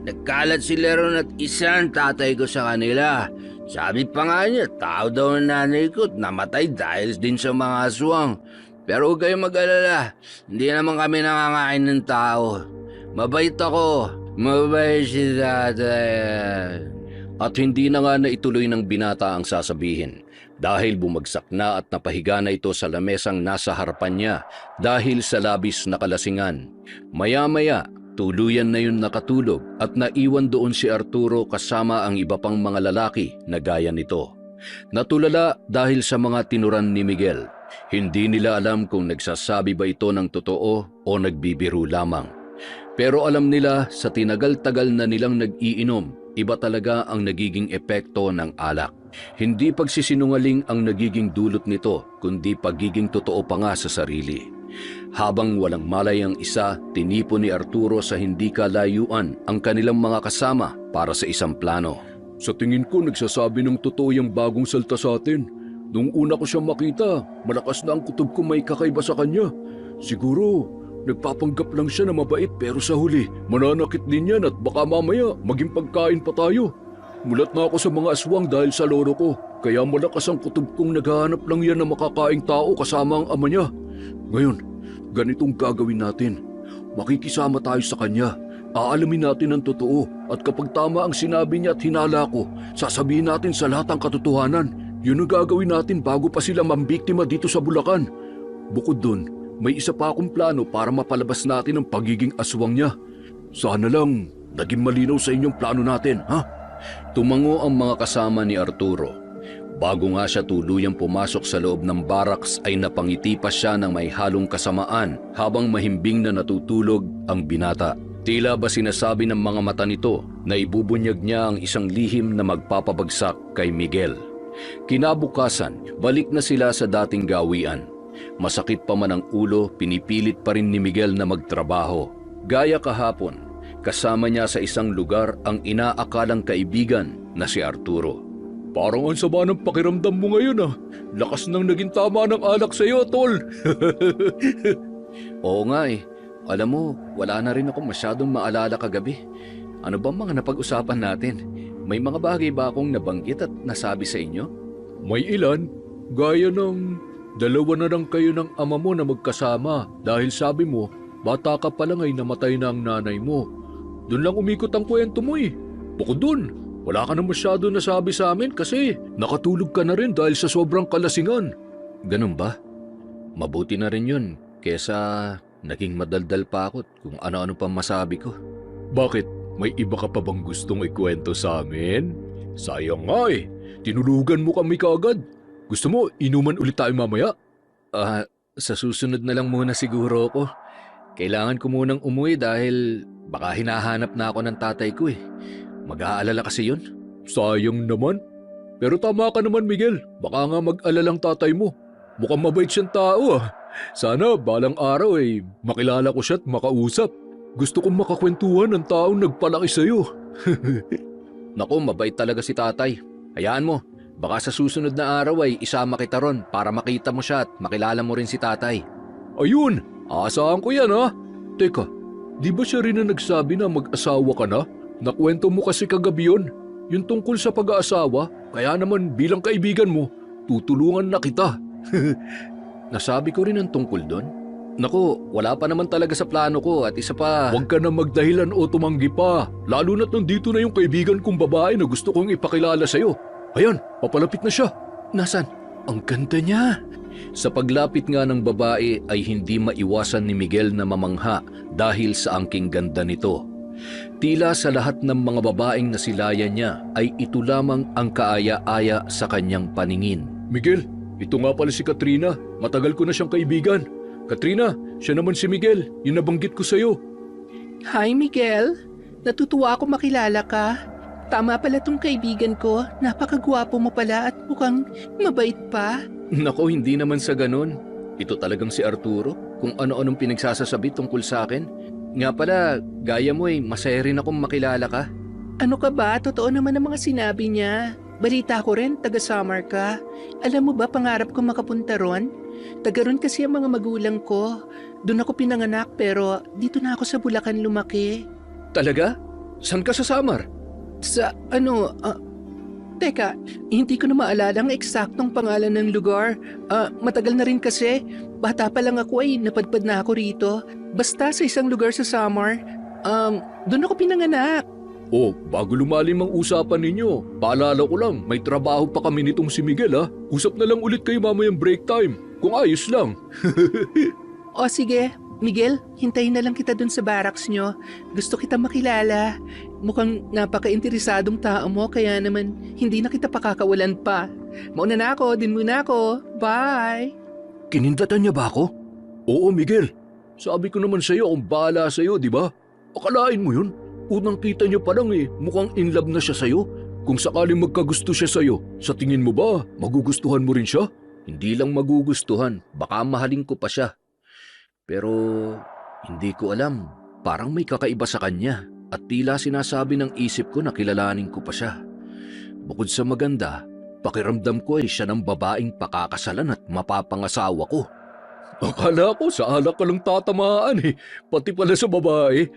Nagkalat sila ron at isang tatay ko sa kanila. Sabi pa nga niya, tao daw ang nanay ko at namatay dahil din sa mga aswang. Pero huwag kayong mag-alala, hindi naman kami nangangain ng tao. Mabait ako, mabait si tatay. At hindi na nga naituloy ng binata ang sasabihin dahil bumagsak na at napahiga na ito sa lamesang nasa harapan niya dahil sa labis na kalasingan. Maya-maya, tuluyan na yun nakatulog at naiwan doon si Arturo kasama ang iba pang mga lalaki na gaya nito. Natulala dahil sa mga tinuran ni Miguel. Hindi nila alam kung nagsasabi ba ito ng totoo o nagbibiro lamang. Pero alam nila sa tinagal-tagal na nilang nag-iinom, iba talaga ang nagiging epekto ng alak. Hindi pagsisinungaling ang nagiging dulot nito, kundi pagiging totoo pa nga sa sarili. Habang walang malay ang isa, tinipon ni Arturo sa hindi kalayuan ang kanilang mga kasama para sa isang plano. Sa tingin ko, nagsasabi ng totoo yung bagong salta sa atin. Nung una ko siya makita, malakas na ang kutob ko may kakaiba sa kanya. Siguro, nagpapanggap lang siya na mabait pero sa huli, mananakit din yan at baka mamaya maging pagkain pa tayo. Mulat na ako sa mga aswang dahil sa lolo ko, kaya malakas ang kutob kong naghahanap lang yan na makakaing tao kasama ang ama niya. Ngayon, ganitong gagawin natin. Makikisama tayo sa kanya. Aalamin natin ang totoo at kapag tama ang sinabi niya at hinala ko, sasabihin natin sa lahat ang katotohanan. Yun ang gagawin natin bago pa sila mambiktima dito sa Bulacan. Bukod dun, may isa pa akong plano para mapalabas natin ang pagiging aswang niya. Sana lang, naging malinaw sa inyong plano natin, ha? Tumango ang mga kasama ni Arturo. Bago nga siya tuluyang pumasok sa loob ng barracks ay napangiti pa siya ng may halong kasamaan habang mahimbing na natutulog ang binata. Tila ba sinasabi ng mga mata nito na ibubunyag niya ang isang lihim na magpapabagsak kay Miguel. Kinabukasan, balik na sila sa dating gawian. Masakit pa man ang ulo, pinipilit pa rin ni Miguel na magtrabaho. Gaya kahapon, kasama niya sa isang lugar ang inaakalang kaibigan na si Arturo. Parang ang sama ng pakiramdam mo ngayon, ah. Lakas nang naging tama ng alak sa'yo, tol. Oo nga eh. Alam mo, wala na rin ako masyadong maalala kagabi. Ano bang mga napag-usapan natin? May mga bagay ba akong nabanggit at nasabi sa inyo? May ilan, gaya ng dalawa na lang kayo ng ama mo na magkasama dahil sabi mo, bata ka pa lang ay namatay na ang nanay mo. Doon lang umikot ang kwento mo eh. Bukod dun, wala ka na masyado nasabi sa amin kasi nakatulog ka na rin dahil sa sobrang kalasingan. Ganun ba? Mabuti na rin yun kesa naging madaldal pa ako kung ano-ano pa masabi ko. Bakit? May iba ka pa bang gustong ikwento sa amin? Sayang nga eh. Tinulugan mo kami kaagad. Gusto mo, inuman ulit tayo mamaya? Sa susunod na lang muna siguro ako. Kailangan ko munang umuwi dahil baka hinahanap na ako ng tatay ko eh. Mag-aalala kasi yun. Sayang naman. Pero tama ka naman, Miguel. Baka nga mag-alalang tatay mo. Mukhang mabait siyang tao ah. Sana balang araw ay makilala ko siya at makausap. Gusto kong makakwentuhan ng taong nagpalaki sa'yo. Naku, mabait talaga si tatay. Hayaan mo, baka sa susunod na araw ay isama kita ron para makita mo siya at makilala mo rin si tatay. Ayun, aasahan ko yan ha. Teka, di ba siya rin na nagsabi na mag-asawa ka na? Nakwento mo kasi kagabi yun. Yung tungkol sa pag-aasawa, kaya naman bilang kaibigan mo, tutulungan na kita. Nasabi ko rin ang tungkol doon. Naku, wala pa naman talaga sa plano ko at isa pa... Huwag ka na magdahilan o tumanggi pa. Lalo na't nandito na yung kaibigan kong babae na gusto kong ipakilala sa'yo. Ayan, papalapit na siya. Nasaan? Ang ganda niya. Sa paglapit nga ng babae ay hindi maiwasan ni Miguel na mamangha dahil sa angking ganda nito. Tila sa lahat ng mga babaeng nasilayan niya ay ito lamang ang kaaya-aya sa kanyang paningin. Miguel, ito nga pala si Katrina. Matagal ko na siyang kaibigan. Katrina, siya naman si Miguel, yung nabanggit ko sa'yo. Hi Miguel, natutuwa ako makilala ka. Tama pala tong kaibigan ko, napakagwapo mo pala at mukhang mabait pa. Nako, hindi naman sa ganon. Ito talagang si Arturo, kung ano-anong pinagsasasabi tungkol sa akin. Nga pala, gaya mo masaya rin akong makilala ka. Ano ka ba? Totoo naman ang mga sinabi niya. Balita ko rin, taga-Samar ka. Alam mo ba, pangarap ko makapunta ron? Taga ron kasi ang mga magulang ko. Doon ako pinanganak pero dito na ako sa Bulacan lumaki. Talaga? San ka sa Samar? Sa teka, hindi ko na maalala ang eksaktong pangalan ng lugar. Matagal na rin kasi. Bata pa lang ako ay napadpad na ako rito. Basta sa isang lugar sa Samar. Doon ako pinanganak. Oh, bago lumalim ang usapan ninyo, paalala ko lang, may trabaho pa kami nitong si Miguel ha. Usap na lang ulit kayo mamayang break time, kung ayos lang. O sige, Miguel, hintayin na lang kita dun sa barracks nyo. Gusto kita makilala. Mukhang napaka-interesadong tao mo kaya naman hindi na kita pakakawalan pa. Mauna na ako, din muna ako. Bye! Kinindatan niya ba ako? Oo, Miguel. Sabi ko naman sa'yo kung bahala sa'yo, di ba? Akalain mo yun? Unang kita niyo pa lang mukhang in love na siya sa'yo. Kung sakaling magkagusto siya sa'yo, sa tingin mo ba, magugustuhan mo rin siya? Hindi lang magugustuhan, baka mahalin ko pa siya. Pero hindi ko alam, parang may kakaiba sa kanya at tila sinasabi ng isip ko na kilalanin ko pa siya. Bukod sa maganda, pakiramdam ko siya ng babaeng pakakasalan at mapapangasawa ko. Akala ko sa alak ka lang tatamaan pati pala sa babae.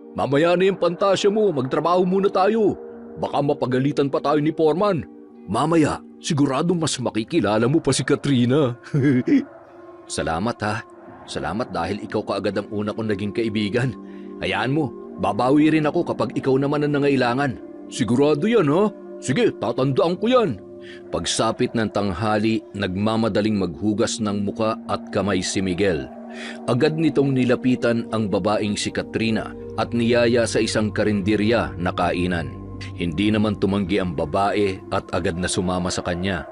Mamaya na yung pantasya mo, magtrabaho muna tayo. Baka mapagalitan pa tayo ni Foreman. Mamaya, sigurado mas makikilala mo pa si Katrina. Salamat ha. Salamat dahil ikaw kaagad ang una kong naging kaibigan. Hayaan mo, babawi rin ako kapag ikaw naman ang nangailangan. Sigurado yan ha? Sige, tatandaan ko yan. Pagsapit ng tanghali, nagmamadaling maghugas ng muka at kamay si Miguel. Agad nitong nilapitan ang babaeng si Katrina at niyaya sa isang karinderya na kainan. Hindi naman tumanggi ang babae at agad na sumama sa kanya.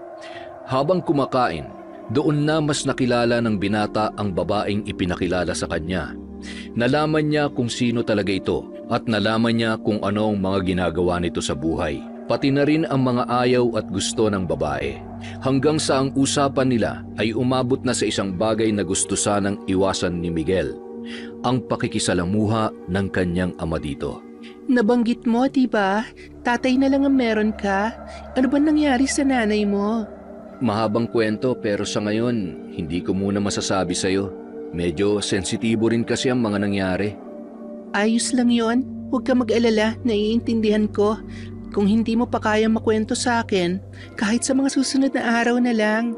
Habang kumakain, doon na mas nakilala ng binata ang babaeng ipinakilala sa kanya. Nalaman niya kung sino talaga ito at nalaman niya kung ano ang mga ginagawa nito sa buhay. Pati na rin ang mga ayaw at gusto ng babae. Hanggang sa ang usapan nila ay umabot na sa isang bagay na gusto sanang iwasan ni Miguel. Ang pakikisalamuha ng kanyang ama dito. Nabanggit mo, diba? Tatay na lang ang meron ka. Ano ba nangyari sa nanay mo? Mahabang kwento pero sa ngayon, hindi ko muna masasabi sa'yo. Medyo sensitibo rin kasi ang mga nangyari. Ayos lang yon. Huwag ka mag-alala, naiintindihan ko. Kung hindi mo pa kaya makwento sa akin, kahit sa mga susunod na araw na lang.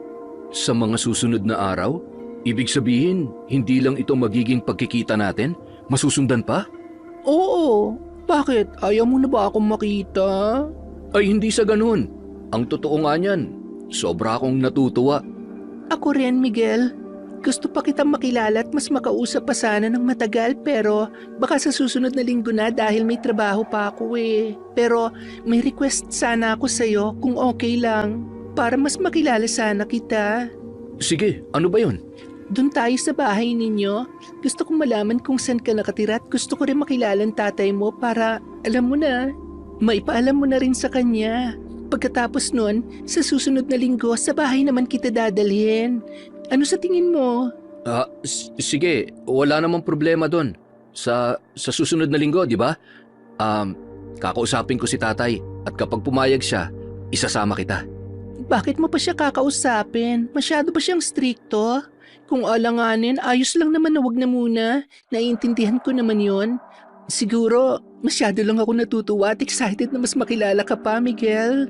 Sa mga susunod na araw? Ibig sabihin, hindi lang ito magiging pagkikita natin? Masusundan pa? Oo. Bakit? Ayaw mo na ba akong makita? Ay hindi sa ganun. Ang totoo nga niyan, sobra akong natutuwa. Ako rin, Miguel. Gusto pa kitang makilala at mas makausap pa sana ng matagal pero baka sa susunod na linggo na dahil may trabaho pa ako Pero may request sana ako sa'yo kung okay lang para mas makilala sana kita. Sige, ano ba yun? Doon tayo sa bahay ninyo. Gusto kong malaman kung saan ka nakatira at gusto ko rin makilala ang tatay mo para, alam mo na, maipaalam mo na rin sa kanya. Pagkatapos nun, sa susunod na linggo, sa bahay naman kita dadalhin. Ano sa tingin mo? Sige, wala namang problema doon. Sa susunod na linggo, di ba? Kakausapin ko si tatay at kapag pumayag siya, isasama kita. Bakit mo pa siya kakausapin? Masyado ba siyang strikto? Kung alanganin, ayos lang naman na wag na muna. Naiintindihan ko naman yon. Siguro, masyado lang ako natutuwa at excited na mas makilala ka pa, Miguel.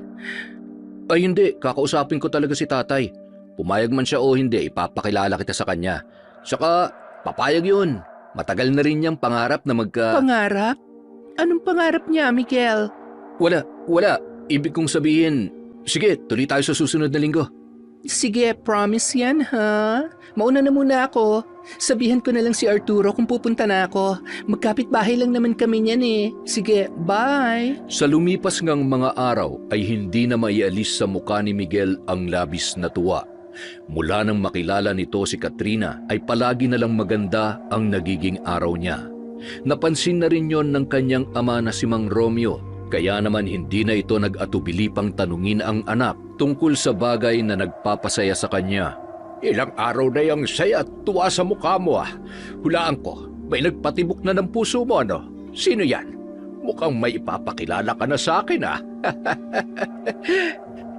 Ay hindi, kakausapin ko talaga si tatay. Pumayag man siya o hindi, ipapakilala kita sa kanya. Saka, papayag yun. Matagal na rin niyang pangarap na Pangarap? Anong pangarap niya, Miguel? Wala. Ibig kong sabihin, sige, tuloy tayo sa susunod na linggo. Sige, promise yan ha? Mauna na muna ako. Sabihan ko na lang si Arturo kung pupunta na ako. Magkapit-bahay lang naman kami niyan eh. Sige, bye! Sa lumipas ngang mga araw ay hindi na maialis sa mukha ni Miguel ang labis na tuwa. Mula nang makilala nito si Katrina ay palagi na lang maganda ang nagiging araw niya. Napansin na rin yon ng kanyang ama na si Mang Romeo, kaya naman hindi na ito nag-atubili pang tanungin ang anak tungkol sa bagay na nagpapasaya sa kanya. Ilang araw na yung saya at tuwa sa mukha mo ah. Hulaan ko, may nagpatibok na ng puso mo ano? Sino yan? Mukhang may ipapakilala ka na sa akin ah.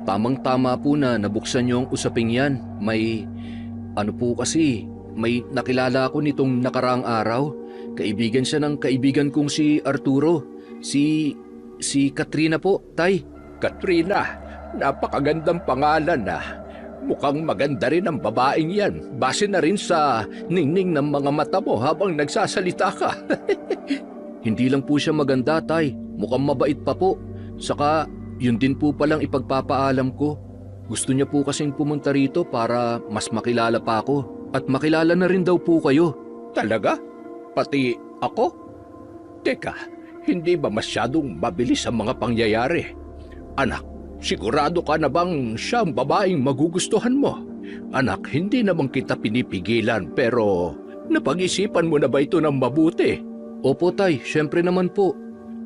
Tamang-tama po na nabuksan niyo ang usaping yan. May nakilala ako nitong nakaraang araw. Kaibigan siya ng kaibigan kong si Arturo. Si Katrina po, Tay. Katrina, napakagandang pangalan ah. Mukhang maganda rin ang babaeng yan. Base na rin sa ningning ng mga mata mo habang nagsasalita ka. Hindi lang po siya maganda, Tay. Mukhang mabait pa po. Saka, yun din po palang ipagpapaalam ko. Gusto niya po kasing pumunta rito para mas makilala pa ako. At makilala na rin daw po kayo. Talaga? Pati ako? Teka, hindi ba masyadong mabilis ang mga pangyayari? Anak, sigurado ka na bang siya ang babaeng magugustuhan mo? Anak, hindi naman kita pinipigilan pero napag-isipan mo na ba ito ng mabuti? Opo, Tay. Syempre naman po.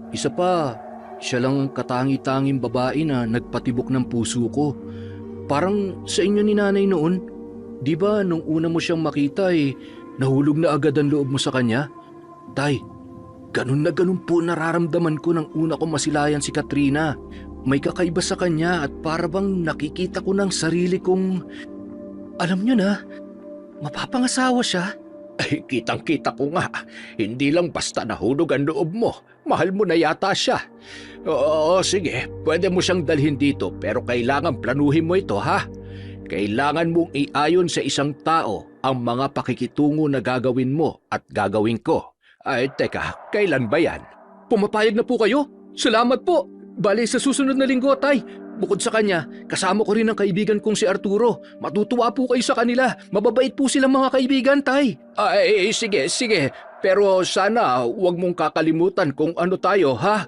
Isa pa, siya lang ang katangi-tanging babae na nagpatibok ng puso ko. Parang sa inyo ni nanay noon. Di ba nung una mo siyang makita nahulog na agad ang loob mo sa kanya? Tay, ganun na ganun po nararamdaman ko nang una ko masilayan si Katrina. May kakaiba sa kanya at para bang nakikita ko ng sarili kong... Alam niyo na, mapapangasawa siya. Ay, kitang-kita ko nga. Hindi lang basta nahulog ang loob mo. Mahal mo na yata siya. Oo, sige. Pwede mo siyang dalhin dito pero kailangan planuhin mo ito, ha? Kailangan mong iayon sa isang tao ang mga pakikitungo na gagawin mo at gagawin ko. Ay, teka, kailan ba yan? Pumapayag na po kayo? Salamat po! Bale, sa susunod na linggo, Tay. Bukod sa kanya, kasama ko rin ang kaibigan kong si Arturo. Matutuwa po kayo sa kanila. Mababait po silang mga kaibigan, Tay. Ay, sige. Pero sana huwag mong kakalimutan kung ano tayo, ha?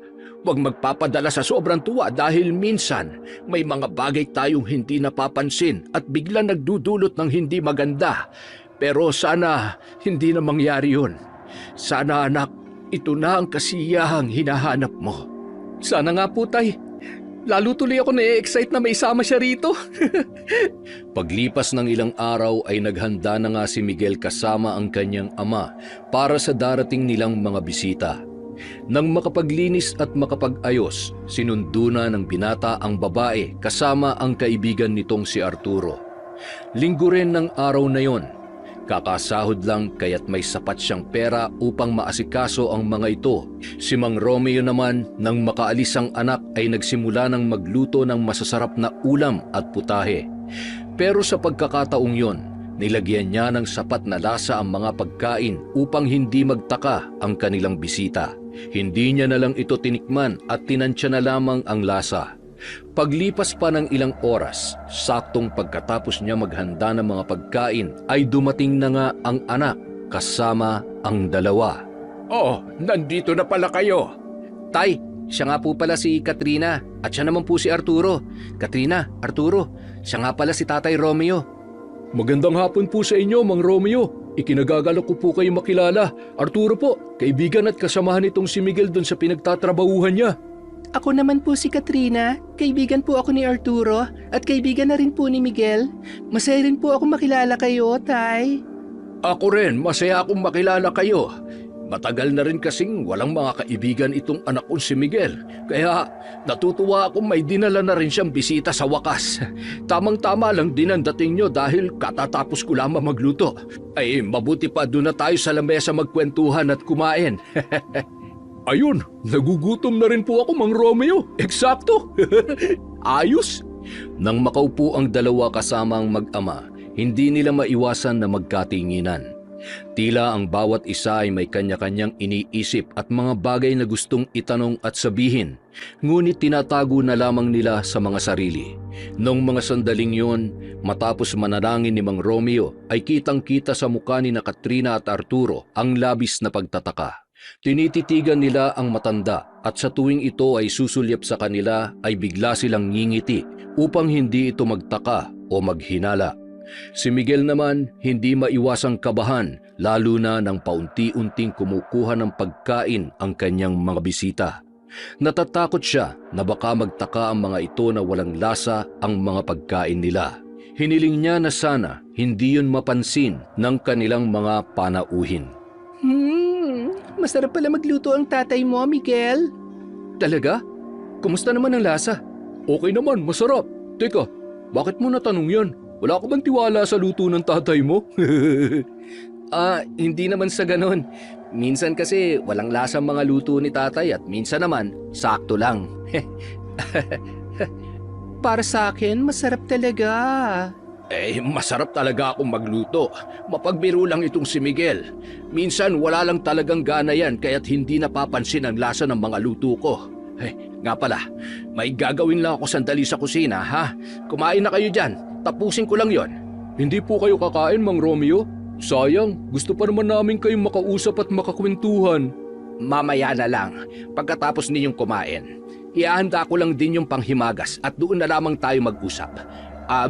Huwag magpapadala sa sobrang tuwa dahil minsan may mga bagay tayong hindi napapansin at bigla nagdudulot ng hindi maganda. Pero sana hindi na mangyari yun. Sana anak, ito na ang kasiyahang hinahanap mo. Sana nga po, Tay. Lalo tuloy ako na-excite na may isama siya rito. Paglipas ng ilang araw ay naghanda na nga si Miguel kasama ang kanyang ama para sa darating nilang mga bisita. Nang makapaglinis at makapag-ayos, sinundo na ng binata ang babae kasama ang kaibigan nitong si Arturo. Linggo rin ng araw na yon. Kakasahod lang kaya't may sapat siyang pera upang maasikaso ang mga ito. Si Mang Romeo naman, nang makaalis ang anak ay nagsimula ng magluto ng masasarap na ulam at putahe. Pero sa pagkakataong yon, nilagyan niya ng sapat na lasa ang mga pagkain upang hindi magtaka ang kanilang bisita. Hindi niya na lang ito tinikman at tinansya na lamang ang lasa. Paglipas pa ng ilang oras, saktong pagkatapos niya maghanda ng mga pagkain, ay dumating na nga ang anak kasama ang dalawa. Oh, nandito na pala kayo. Tay, siya nga po pala si Katrina at siya naman po si Arturo. Katrina, Arturo, siya nga pala si Tatay Romeo. Magandang hapon po sa inyo, Mang Romeo. Ikinagagalak ko po kayo makilala. Arturo po, kaibigan at kasamahan itong si Miguel doon sa pinagtatrabahuhan niya. Ako naman po si Katrina, kaibigan po ako ni Arturo at kaibigan na rin po ni Miguel. Masaya rin po ako makilala kayo, Tay. Ako rin, masaya akong makilala kayo. Matagal na rin kasing walang mga kaibigan itong anak kong si Miguel. Kaya natutuwa akong may dinala na rin siyang bisita sa wakas. Tamang-tama lang din ang dating nyo dahil katatapos ko lamang magluto. Ay mabuti pa doon na tayo sa lamesa magkwentuhan at kumain. Ayun, nagugutom na rin po ako, Mang Romeo. Eksakto. Ayos. Nang makaupo ang dalawa kasama ang mag-ama, hindi nila maiwasan na magkatinginan. Tila ang bawat isa ay may kanya-kanyang iniisip at mga bagay na gustong itanong at sabihin, ngunit tinatago na lamang nila sa mga sarili. Noong mga sandaling yon, matapos manalangin ni Mang Romeo, ay kitang-kita sa mukha ni na Katrina at Arturo ang labis na pagtataka. Tinititigan nila ang matanda at sa tuwing ito ay susulyap sa kanila ay bigla silang ngingiti upang hindi ito magtaka o maghinala. Si Miguel naman hindi maiwasang kabahan lalo na nang paunti-unting kumukuha ng pagkain ang kanyang mga bisita. Natatakot siya na baka magtaka ang mga ito na walang lasa ang mga pagkain nila. Hiniling niya na sana hindi yun mapansin ng kanilang mga panauhin. Masarap pala magluto ang tatay mo, Miguel. Talaga? Kumusta naman ang lasa? Okay naman, masarap. Teka, bakit mo natanong yan? Wala ka bang tiwala sa luto ng tatay mo? Hindi naman sa ganon. Minsan kasi walang lasang mga luto ni tatay at minsan naman sakto lang. Para sa akin, masarap talaga. Masarap talaga akong magluto. Mapagbiro lang itong si Miguel. Minsan wala lang talagang gana yan kaya't hindi napapansin ang lasa ng mga luto ko. Nga pala, may gagawin lang ako sandali sa kusina, ha? Kumain na kayo dyan. Tapusin ko lang yon. Hindi po kayo kakain, Mang Romeo? Sayang, gusto pa naman namin kayong makausap at makakwentuhan. Mamaya na lang, pagkatapos ninyong kumain. Ihahanda ko lang din yung panghimagas at doon na lamang tayo mag-usap.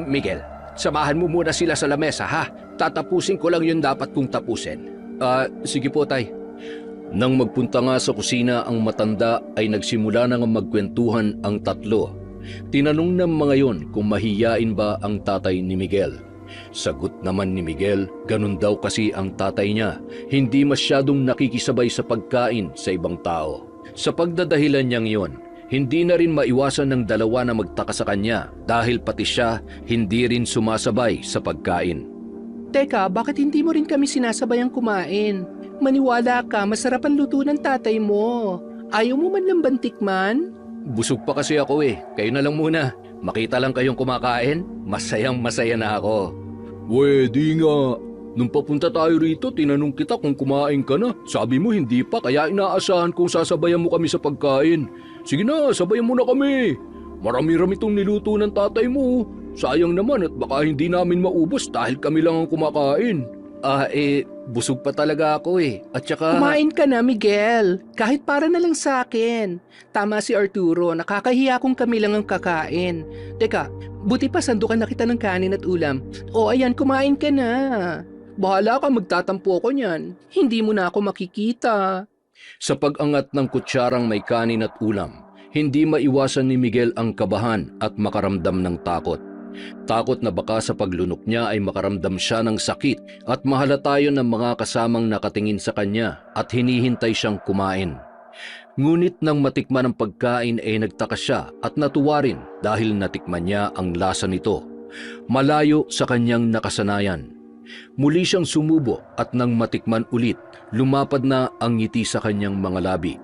Miguel, samahan mo muna sila sa lamesa, ha? Tatapusin ko lang yung dapat kong tapusin. Sige po, tay. Nang magpunta nga sa kusina ang matanda ay nagsimula na nga magkwentuhan ang tatlo. Tinanong ng mga yon kung mahiyain ba ang tatay ni Miguel. Sagot naman ni Miguel, ganun daw kasi ang tatay niya, hindi masyadong nakikisabay sa pagkain sa ibang tao. Sa pagdadahilan niyang yon, hindi na rin maiwasan ng dalawa na magtaka sa kanya dahil pati siya hindi rin sumasabay sa pagkain. Teka, bakit hindi mo rin kami sinasabayang kumain? Maniwala ka, masarap ang luto ng tatay mo. Ayaw mo man lang bantikman? Busog pa kasi ako kayo na lang muna. Makita lang kayong kumakain, masayang masaya na ako. Di nga. Nung papunta tayo rito, tinanong kita kung kumain ka na. Sabi mo hindi pa, kaya inaasahan kung sasabayan mo kami sa pagkain. Sige na, sabayan mo na kami. Marami-rami itong niluto ng tatay mo. Sayang naman at baka hindi namin maubos dahil kami lang ang kumakain. Busog pa talaga ako At saka... Kumain ka na, Miguel. Kahit para na lang sa akin. Tama si Arturo, nakakahiya kung kami lang ang kakain. Teka, buti pa sandukan na kita ng kanin at ulam. Ayan, kumain ka na. Bahala ka, magtatampo ko niyan. Hindi mo na ako makikita. Sa pag-angat ng kutsarang may kanin at ulam, hindi maiwasan ni Miguel ang kabahan at makaramdam ng takot. Takot na baka sa paglunok niya ay makaramdam siya ng sakit at mahalata yun ng mga kasamang nakatingin sa kanya at hinihintay siyang kumain. Ngunit nang matikman ang pagkain ay nagtaka siya at natuwa rin dahil natikman niya ang lasa nito. Malayo sa kanyang nakasanayan. Muli siyang sumubo at nang matikman ulit, lumapad na ang ngiti sa kanyang mga labi.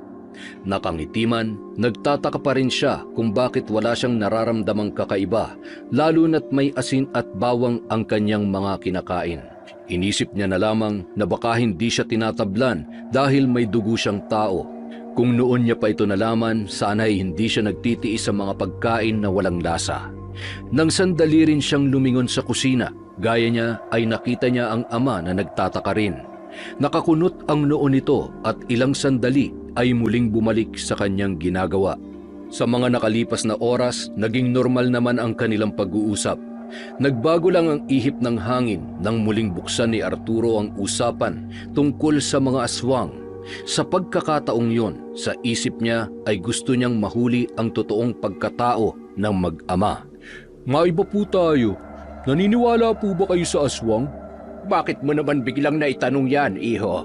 Nakangiti man, nagtataka pa rin siya kung bakit wala siyang nararamdamang kakaiba, lalo na't may asin at bawang ang kanyang mga kinakain. Inisip niya na lamang na baka hindi siya tinatablan dahil may dugo siyang tao. Kung noon niya pa ito nalaman, sana'y hindi siya nagtitiis sa mga pagkain na walang lasa. Nang sandali rin siyang lumingon sa kusina, gaya niya ay nakita niya ang ama na nagtataka rin. Nakakunot ang noo nito at ilang sandali ay muling bumalik sa kanyang ginagawa. Sa mga nakalipas na oras, naging normal naman ang kanilang pag-uusap. Nagbago lang ang ihip ng hangin nang muling buksan ni Arturo ang usapan tungkol sa mga aswang. Sa pagkakataong yon, sa isip niya ay gusto niyang mahuli ang totoong pagkatao ng mag-ama. Maiba po tayo. Naniniwala po ba kayo sa aswang? Bakit mo naman biglang naitanong yan, iho?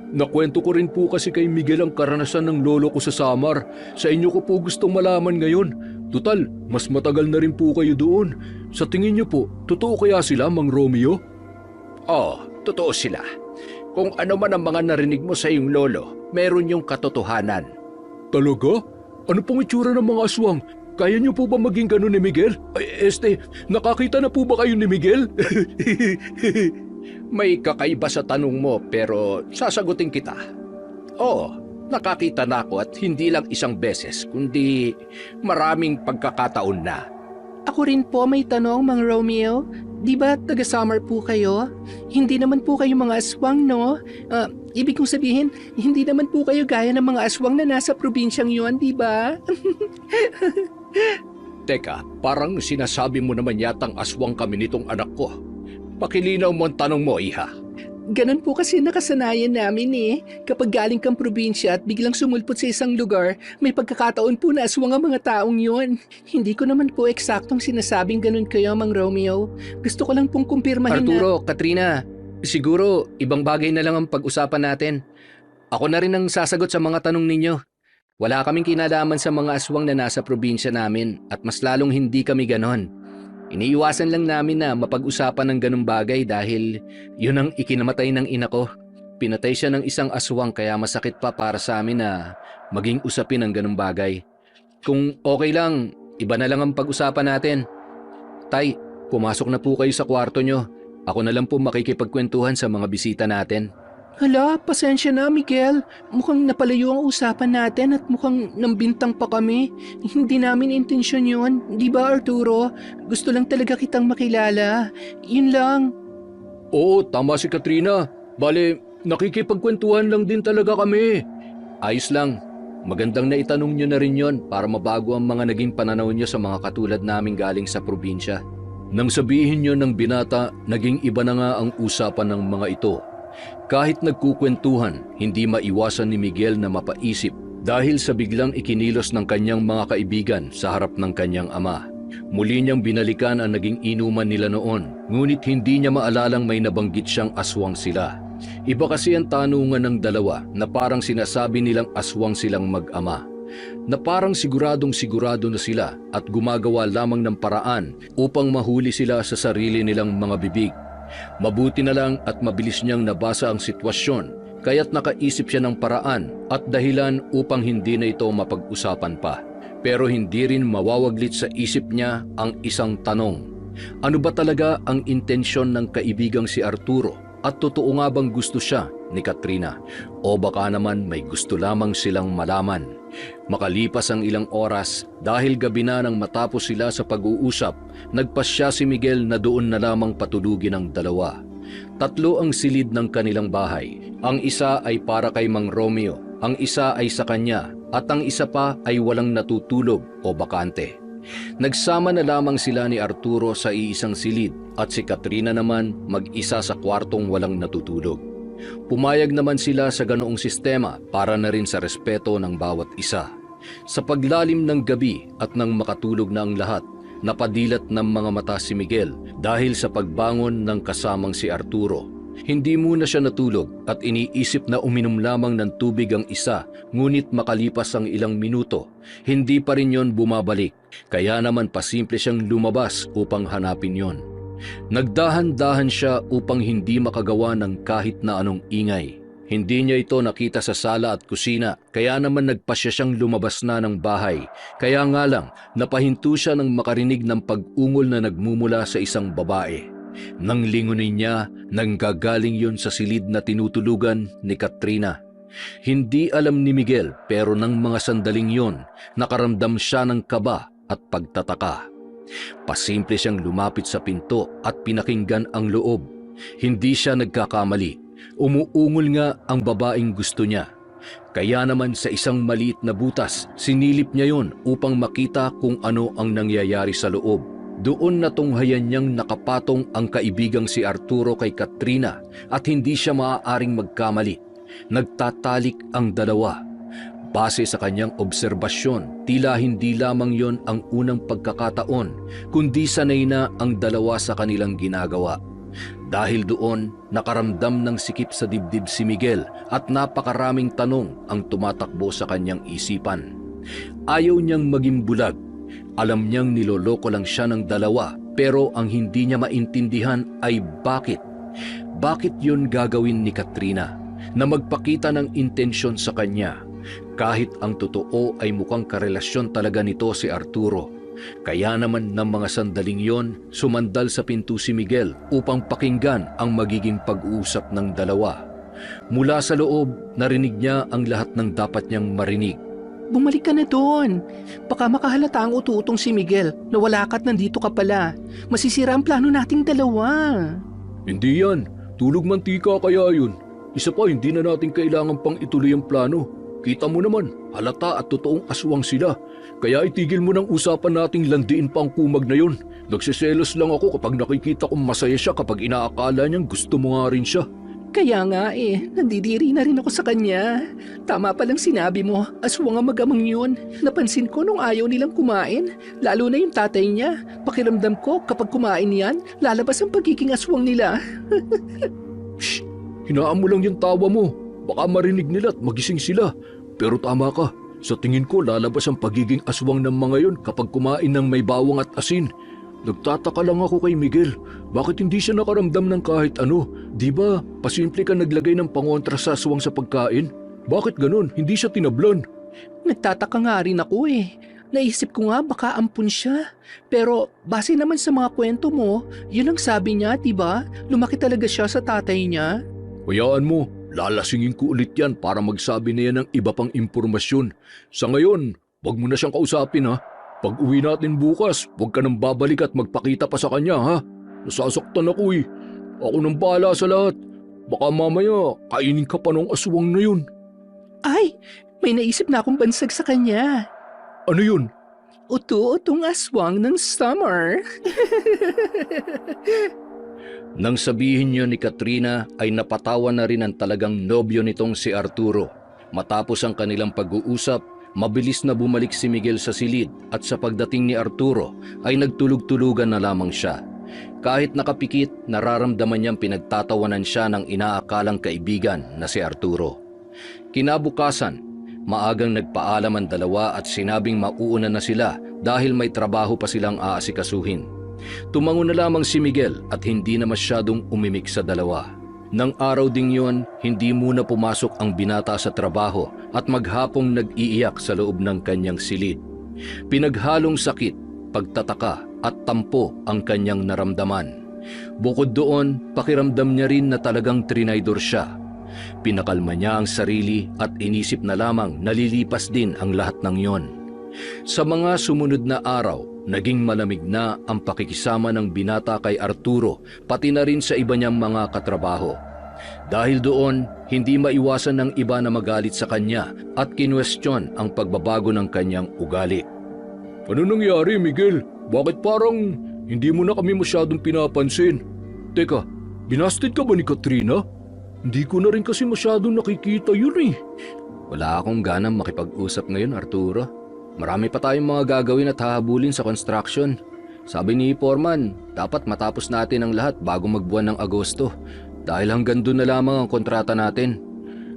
Nakwento ko rin po kasi kay Miguel ang karanasan ng lolo ko sa Samar. Sa inyo ko po gustong malaman ngayon. Tutal, mas matagal na rin po kayo doon. Sa tingin niyo po, totoo kaya sila, Mang Romeo? Totoo sila. Kung ano man ang mga narinig mo sa iyong lolo, meron yung katotohanan. Talaga? Ano pong itsura ng mga aswang? Kaya niyo po ba maging gano'n ni Miguel? Nakakita na po ba kayo ni Miguel? May kakaiba sa tanong mo pero sasagutin kita. Oo, nakakita na ako at hindi lang isang beses kundi maraming pagkakataon na. Ako rin po may tanong, Mang Romeo. Di ba taga-summer po kayo? Hindi naman po kayo mga aswang, no? Ibig kong sabihin, hindi naman po kayo gaya ng mga aswang na nasa probinsyang yun, di ba? Teka, parang sinasabi mo naman yatang aswang kami nitong anak ko. Pakilinaw mo ang tanong mo, iha. Ganun po kasi nakasanayan namin eh. Kapag galing kang probinsya at biglang sumulpot sa isang lugar, may pagkakataon po na aswang ang mga taong yon. Hindi ko naman po eksaktong sinasabing ganun kayo, Mang Romeo. Gusto ko lang pong kumpirmahin Arturo, Katrina, siguro ibang bagay na lang ang pag-usapan natin. Ako na rin ang sasagot sa mga tanong ninyo. Wala kaming kinalaman sa mga aswang na nasa probinsya namin at mas lalong hindi kami ganon. Iniiwasan lang namin na mapag-usapan ng ganung bagay dahil yun ang ikinamatay ng ina ko. Pinatay siya ng isang aswang kaya masakit pa para sa amin na maging usapin ang ganung bagay. Kung okay lang, iba na lang ang pag-usapan natin. Tay, pumasok na po kayo sa kwarto nyo. Ako na lang po makikipagkwentuhan sa mga bisita natin. Hala, pasensya na, Miguel. Mukhang napalayo ang usapan natin at mukhang nambintang pa kami. Hindi namin intensyon yun. Di ba, Arturo? Gusto lang talaga kitang makilala. Yun lang. Oo, tama si Katrina. Bale, nakikipagkwentuhan lang din talaga kami. Ayos lang. Magandang naitanong nyo na rin yon para mabago ang mga naging pananaw nyo sa mga katulad namin galing sa probinsya. Nang sabihin nyo ng binata, naging iba na nga ang usapan ng mga ito. Kahit nagkukwentuhan, hindi maiwasan ni Miguel na mapaisip dahil sa biglang ikinilos ng kanyang mga kaibigan sa harap ng kanyang ama. Muli niyang binalikan ang naging inuman nila noon, ngunit hindi niya maalalang may nabanggit siyang aswang sila. Iba kasi ang tanungan ng dalawa na parang sinasabi nilang aswang silang mag-ama. Na parang siguradong sigurado na sila at gumagawa lamang ng paraan upang mahuli sila sa sarili nilang mga bibig. Mabuti na lang at mabilis niyang nabasa ang sitwasyon, kaya't nakaisip siya ng paraan at dahilan upang hindi na ito mapag-usapan pa. Pero hindi rin mawawaglit sa isip niya ang isang tanong. Ano ba talaga ang intensyon ng kaibigang si Arturo? At totoo nga bang gusto siya ni Katrina? O baka naman may gusto lamang silang malaman? Makalipas ang ilang oras, dahil gabi na nang matapos sila sa pag-uusap, nagpasya si Miguel na doon na lamang patulugin ang dalawa. 3 ang silid ng kanilang bahay. Ang isa ay para kay Mang Romeo, ang isa ay sa kanya, at ang isa pa ay walang natutulog o bakante. Nagsama na lamang sila ni Arturo sa iisang silid at si Katrina naman mag-isa sa kwartong walang natutulog. Pumayag naman sila sa ganoong sistema para na rin sa respeto ng bawat isa. Sa paglalim ng gabi at nang makatulog na ang lahat, napadilat ng mga mata si Miguel dahil sa pagbangon ng kasamang si Arturo. Hindi muna siya natulog at iniisip na uminom lamang ng tubig ang isa, ngunit makalipas ang ilang minuto, hindi pa rin yon bumabalik. Kaya naman pasimple siyang lumabas upang hanapin yon. Nagdahan-dahan siya upang hindi makagawa ng kahit na anong ingay. Hindi niya ito nakita sa sala at kusina, kaya naman nagpasya siyang lumabas na ng bahay. Kaya nga lang, napahinto siya nang makarinig ng pag-ungol na nagmumula sa isang babae. Nang lingunin niya, nanggagaling yon sa silid na tinutulugan ni Katrina. Hindi alam ni Miguel pero nang mga sandaling yon, nakaramdam siya ng kaba at pagtataka. Pasimple siyang lumapit sa pinto at pinakinggan ang loob. Hindi siya nagkakamali. Umuungol nga ang babaeng gusto niya. Kaya naman sa isang maliit na butas, sinilip niya yon upang makita kung ano ang nangyayari sa loob. Doon natunghayan niyang nakapatong ang kaibigang si Arturo kay Katrina at hindi siya maaaring magkamali. Nagtatalik ang dalawa. Base sa kanyang obserbasyon, tila hindi lamang yon ang unang pagkakataon, kundi sanay na ang dalawa sa kanilang ginagawa. Dahil doon, nakaramdam ng sikip sa dibdib si Miguel at napakaraming tanong ang tumatakbo sa kanyang isipan. Ayaw niyang maging bulag. Alam niyang niloloko lang siya ng dalawa, pero ang hindi niya maintindihan ay bakit. Bakit yun gagawin ni Katrina na magpakita ng intensyon sa kanya? Kahit ang totoo ay mukhang karelasyon talaga nito si Arturo. Kaya naman ng mga sandaling yon, sumandal sa pinto si Miguel upang pakinggan ang magiging pag-uusap ng dalawa. Mula sa loob, narinig niya ang lahat ng dapat niyang marinig. Bumalik ka na doon. Baka makahalata ang utu-utong si Miguel na wala ka't nandito ka pala. Masisira ang plano nating dalawa. Hindi yan. Tulog mantika kaya yun. Isa pa, hindi na natin kailangan pang ituloy ang plano. Kita mo naman, halata at totoong aswang sila. Kaya itigil mo ng usapan nating landiin pa ang kumag na yun. Nagsiselos lang ako kapag nakikita kong masaya siya kapag inaakala niyang gusto mo nga rin siya. Kaya nga nandidiri na rin ako sa kanya. Tama palang sinabi mo, aswang ang mag-amang yun. Napansin ko nung ayaw nilang kumain, lalo na yung tatay niya. Pakiramdam ko kapag kumain yan, lalabas ang pagiging aswang nila. Shh! Hinaan mo lang yung tawa mo. Baka marinig nila at magising sila. Pero tama ka, sa tingin ko lalabas ang pagiging aswang ng mga yon kapag kumain ng may bawang at asin. Nagtataka lang ako kay Miguel, bakit hindi siya nakaramdam ng kahit ano? Di ba, pasimple ka naglagay ng pangontra sa aswang sa pagkain? Bakit ganun? Hindi siya tinablan. Nagtataka nga rin ako Naisip ko nga baka ampun siya. Pero base naman sa mga kwento mo, yun ang sabi niya, diba? Lumaki talaga siya sa tatay niya. Hayaan mo, lalasingin ko ulit yan para magsabi na yan ng iba pang impormasyon. Sa ngayon, wag mo na siyang kausapin ha. Pag uwi natin bukas, huwag ka nang babalik at magpakita pa sa kanya ha. Nasasaktan ako Ako nang bahala sa lahat. Baka mamaya, kainin ka pa ng aswang na yun. Ay, may naisip na akong bansag sa kanya. Ano yun? Utu-utong aswang ng summer. Nang sabihin niyo ni Katrina ay napatawa na rin ang talagang nobyo nitong si Arturo. Matapos ang kanilang pag-uusap, mabilis na bumalik si Miguel sa silid at sa pagdating ni Arturo ay nagtulog-tulugan na lamang siya. Kahit nakapikit, nararamdaman niyang pinagtatawanan siya ng inaakalang kaibigan na si Arturo. Kinabukasan, maagang nagpaalam ang dalawa at sinabing mauuna na sila dahil may trabaho pa silang aasikasuhin. Tumango na lamang si Miguel at hindi na masyadong umimik sa dalawa. Nang araw ding yun, hindi muna pumasok ang binata sa trabaho at maghapong nag-iiyak sa loob ng kanyang silid. Pinaghalong sakit, pagtataka at tampo ang kanyang naramdaman. Bukod doon, pakiramdam niya rin na talagang trinaydor siya. Pinakalma niya ang sarili at inisip na lamang nalilipas din ang lahat ng yon. Sa mga sumunod na araw, naging malamig na ang pakikisama ng binata kay Arturo pati na rin sa iba niyang mga katrabaho. Dahil doon, hindi maiwasan ng iba na magalit sa kanya at kinwestiyon ang pagbabago ng kanyang ugali. Ano nangyari, Miguel? Bakit parang hindi mo na kami masyadong pinapansin? Teka, binasted ka ba ni Katrina? Hindi ko na rin kasi masyadong nakikita yun Wala akong ganang makipag-usap ngayon, Arturo. Marami pa tayong mga gagawin at hahabulin sa construction. Sabi ni Foreman, dapat matapos natin ang lahat bago magbuwan ng Agosto. Dahil hanggang doon na lamang ang kontrata natin.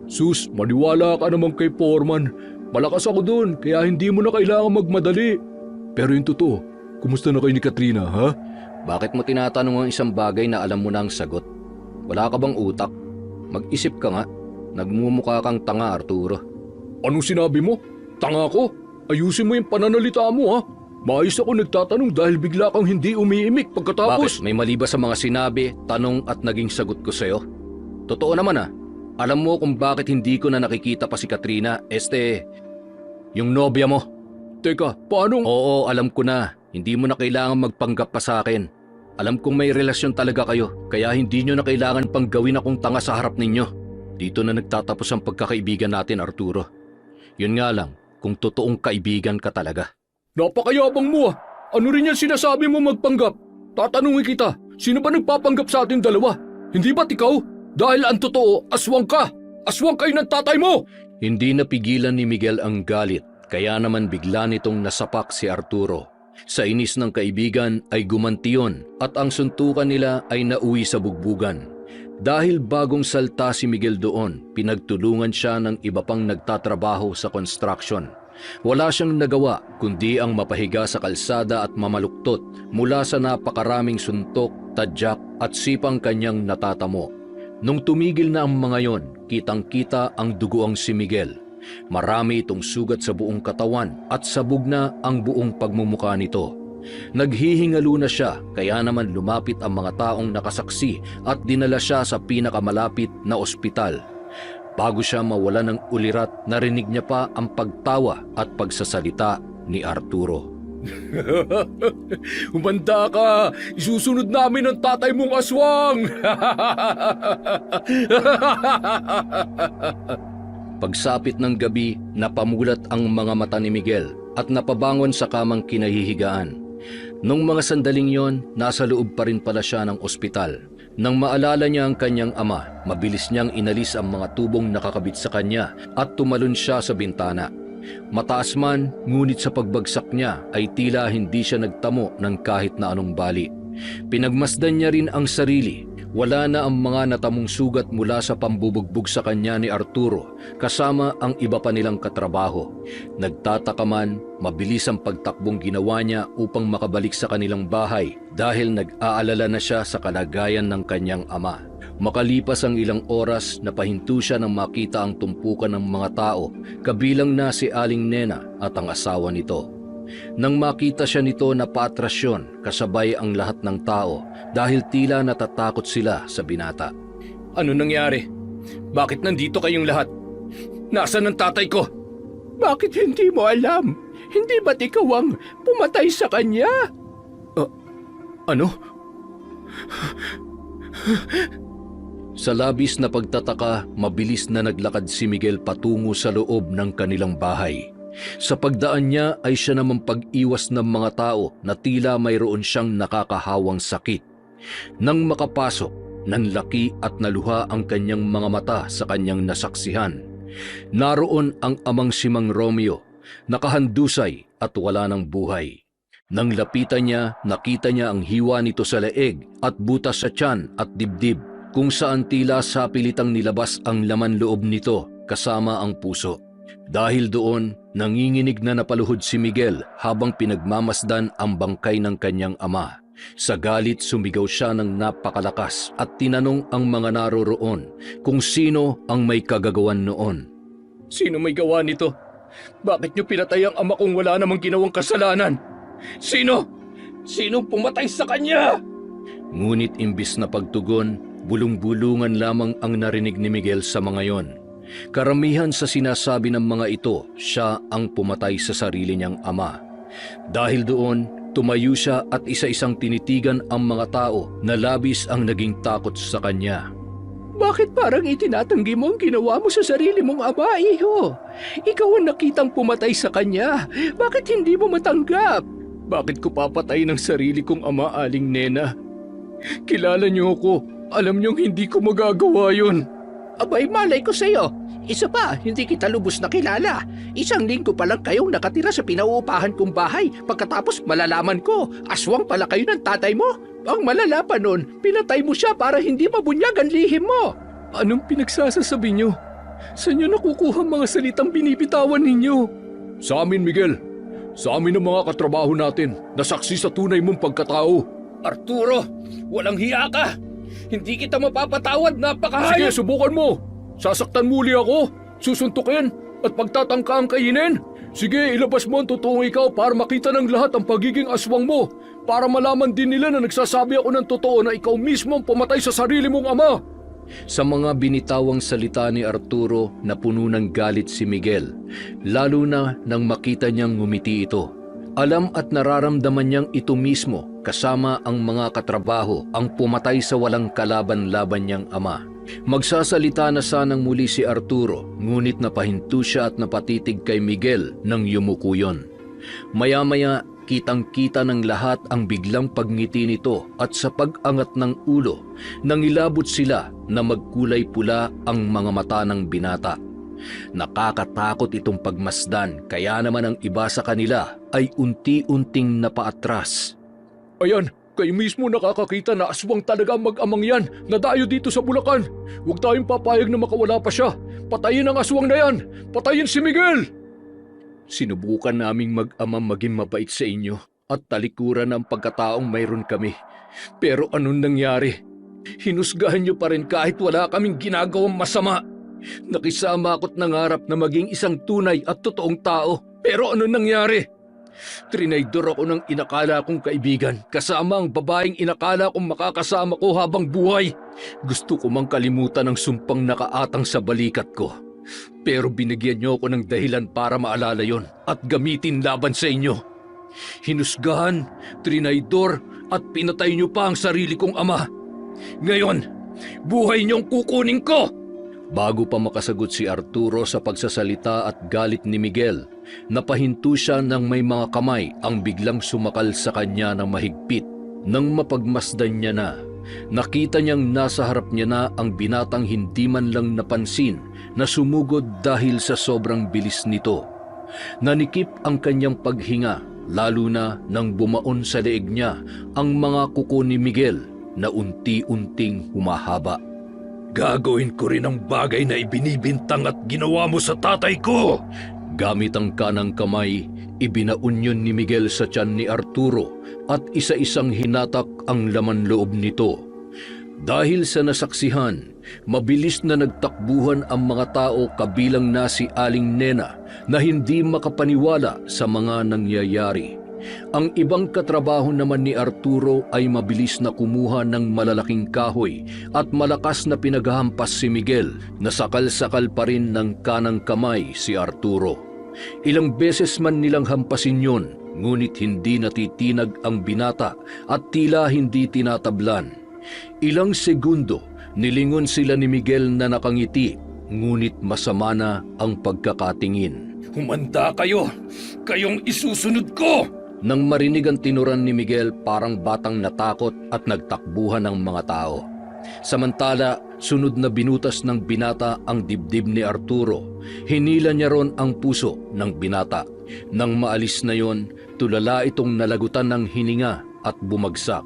Sus, maniwala ka naman kay Foreman. Malakas ako doon, kaya hindi mo na kailangan magmadali. Pero yung totoo, kumusta na kayo ni Katrina, ha? Bakit mo tinatanong ang isang bagay na alam mo na ang sagot? Wala ka bang utak? Mag-isip ka nga. Nagmumukha kang tanga, Arturo. Anong sinabi mo? Tanga ko? Ayusin mo yung pananalita mo, ha? Maayos ako nagtatanong dahil bigla kang hindi umiimik pagkatapos. Bakit? May mali ba sa mga sinabi, tanong at naging sagot ko sa'yo? Totoo naman Alam mo kung bakit hindi ko na nakikita pa si Katrina, yung nobya mo. Teka, paano? Oo, alam ko na. Hindi mo na kailangan magpanggap pa sa akin. Alam kong may relasyon talaga kayo, kaya hindi nyo na kailangan pang gawin akong tanga sa harap ninyo. Dito na nagtatapos ang pagkakaibigan natin, Arturo. Yun nga lang, kung totoong kaibigan ka talaga. Napakayabang mo, Ano rin yan sinasabi mo magpanggap? Tatanungin kita, sino ba nagpapanggap sa ating dalawa? Hindi ba't ikaw? Dahil ang totoo, aswang ka! Aswang kayo ng tatay mo! Hindi napigilan ni Miguel ang galit, kaya naman bigla nitong nasapak si Arturo. Sa inis ng kaibigan ay gumantiyon at ang suntukan nila ay nauwi sa bugbugan. Dahil bagong salta si Miguel doon, pinagtulungan siya ng iba pang nagtatrabaho sa construction. Wala siyang nagawa kundi ang mapahiga sa kalsada at mamaluktot mula sa napakaraming suntok, tadyak at sipang kanyang natatamo. Nung tumigil na ang mga yon, kitang-kita ang dugoang si Miguel. Marami itong sugat sa buong katawan at sabog na ang buong pagmumukha nito. Naghihingalo na siya, kaya naman lumapit ang mga taong nakasaksi at dinala siya sa pinakamalapit na ospital. Bago siya mawala ng ulirat, narinig niya pa ang pagtawa at pagsasalita ni Arturo. Humanda ka! Isusunod namin ang tatay mong aswang! Pagsapit ng gabi, napamulat ang mga mata ni Miguel at napabangon sa kamang kinahihigaan. Nung mga sandaling yon, nasa loob pa rin pala siya ng ospital. Nang maalala niya ang kanyang ama, mabilis niyang inalis ang mga tubong nakakabit sa kanya at tumalon siya sa bintana. Mataas man, ngunit sa pagbagsak niya ay tila hindi siya nagtamo ng kahit na anong bali. Pinagmasdan niya rin ang sarili. Wala na ang mga natamong sugat mula sa pambubugbog sa kanya ni Arturo, kasama ang iba pa nilang katrabaho. Nagtataka man, mabilis ang pagtakbong ginawa niya upang makabalik sa kanilang bahay dahil nag-aalala na siya sa kalagayan ng kanyang ama. Makalipas ang ilang oras, napahinto siya nang makita ang tumpukan ng mga tao, kabilang na si Aling Nena at ang asawa nito. Nang makita siya nito, napatrasyon kasabay ang lahat ng tao dahil tila natatakot sila sa binata. Ano nangyari? Bakit nandito kayong lahat? Nasaan ang tatay ko? Bakit hindi mo alam? Hindi ba't ikaw ang pumatay sa kanya? Ano? Sa labis na pagtataka, mabilis na naglakad si Miguel patungo sa loob ng kanilang bahay. Sa pagdaan niya ay siya namang pag-iwas ng mga tao na tila mayroon siyang nakakahawang sakit. Nang makapasok, nanlaki at naluha ang kanyang mga mata sa kanyang nasaksihan. Naroon ang amang si Mang Romeo, nakahandusay at wala ng buhay. Nang lapitan niya, nakita niya ang hiwa nito sa leeg at butas sa tiyan at dibdib, kung saan tila sapilitang nilabas ang laman loob nito kasama ang puso. Dahil doon, nanginginig na napaluhod si Miguel habang pinagmamasdan ang bangkay ng kanyang ama. Sa galit, sumigaw siya ng napakalakas at tinanong ang mga naroroon kung sino ang may kagagawan noon. Sino may gawa nito? Bakit niyo pinatay ang ama kong wala namang ginawang kasalanan? Sino? Sinong pumatay sa kanya? Ngunit imbis na pagtugon, bulong-bulungan lamang ang narinig ni Miguel sa mga yon. Karamihan sa sinasabi ng mga ito, siya ang pumatay sa sarili niyang ama. Dahil doon, tumayo siya at isa-isang tinitigan ang mga tao na labis ang naging takot sa kanya. Bakit parang itinatanggi mo ang ginawa mo sa sarili mong ama, iho? Ikaw ang nakitang pumatay sa kanya. Bakit hindi mo matanggap? Bakit ko papatayin ang sarili kong ama, Aling Nena? Kilala niyo ako. Alam niyong hindi ko magagawa yun. Abay, malay ko sa'yo. Isa pa, hindi kita lubos na kilala. Isang linggo pa lang kayong nakatira sa pinauupahan kong bahay. Pagkatapos malalaman ko, aswang pala kayo ng tatay mo. Ang malala pa nun, pinatay mo siya para hindi mabunyag ang lihim mo. Anong pinagsasasabi niyo? Saan niyo nakukuha mga salitang binibitawan ninyo? Sa amin, Miguel. Sa amin ang mga katrabaho natin na saksi sa tunay mong pagkatao. Arturo, walang hiya ka! Hindi kita mapapatawad, napakahayop! Sige, subukan mo! Sasaktan muli ako, susuntukin, at pagtatangka ang kainin. Sige, ilabas mo ang totoong ikaw para makita ng lahat ang pagiging aswang mo. Para malaman din nila na nagsasabi ako ng totoo na ikaw mismo ang pumatay sa sarili mong ama. Sa mga binitawang salita ni Arturo, napuno ng galit si Miguel, lalo na nang makita niyang ngumiti ito. Alam at nararamdaman niyang ito mismo, kasama ang mga katrabaho, ang pumatay sa walang kalaban-laban niyang ama. Magsasalita na sanang muli si Arturo, ngunit napahinto siya at napatitig kay Miguel nang yumuko yun. Maya-maya, kitang-kita ng lahat ang biglang pagngiti nito at sa pag-angat ng ulo, nangilabot sila na magkulay pula ang mga mata ng binata. Nakakatakot itong pagmasdan, kaya naman ang iba sa kanila ay unti-unting napaatras. Ayan, kayo mismo nakakakita na aswang talaga ang mag-amang yan na dayo dito sa Bulacan. Huwag tayong papayag na makawala pa siya. Patayin ang aswang na yan! Patayin si Miguel! Sinubukan naming mag-amang maging mabait sa inyo at talikuran ang pagkataong mayroon kami. Pero anong nangyari? Hinusgahan niyo pa rin kahit wala kaming ginagawang masama. Nakisama ako't nangarap na maging isang tunay at totoong tao. Pero ano nangyari? Trinaydor ako ng inakala kong kaibigan kasama ang babaeng inakala kong makakasama ko habang buhay. Gusto ko mang kalimutan ang sumpang nakaatang sa balikat ko. Pero binigyan niyo ako ng dahilan para maalala yon at gamitin laban sa inyo. Hinusgahan, trinaydor at pinatay niyo pa ang sarili kong ama. Ngayon, buhay niyong kukunin ko! Bago pa makasagot si Arturo sa pagsasalita at galit ni Miguel, napahinto siya ng may mga kamay ang biglang sumakal sa kanya ng mahigpit. Nang mapagmasdan niya na, nakita niyang nasa harap niya na ang binatang hindi man lang napansin na sumugod dahil sa sobrang bilis nito. Nanikip ang kanyang paghinga, lalo na nang bumaon sa leeg niya ang mga kuko ni Miguel na unti-unting humahaba. Gagawin ko rin ang bagay na ibinibintang at ginawa mo sa tatay ko! Gamit ang kanang kamay, ibinaunyon ni Miguel sa tiyan ni Arturo at isa-isang hinatak ang laman loob nito. Dahil sa nasaksihan, mabilis na nagtakbuhan ang mga tao kabilang na si Aling Nena na hindi makapaniwala sa mga nangyayari. Ang ibang katrabaho naman ni Arturo ay mabilis na kumuha ng malalaking kahoy at malakas na pinaghahampas si Miguel na sakal-sakal pa rin ng kanang kamay si Arturo. Ilang beses man nilang hampasin yon, ngunit hindi natitinag ang binata at tila hindi tinatablan. Ilang segundo, nilingon sila ni Miguel na nakangiti, ngunit masama na ang pagkakatingin. Humanda kayo! Kayong isusunod ko! Nang marinig ang tinuran ni Miguel, parang batang natakot at nagtakbuhan ang mga tao. Samantala, sunod na binutas ng binata ang dibdib ni Arturo. Hinila niya ron ang puso ng binata. Nang maalis na yon, tulala itong nalagutan ng hininga at bumagsak.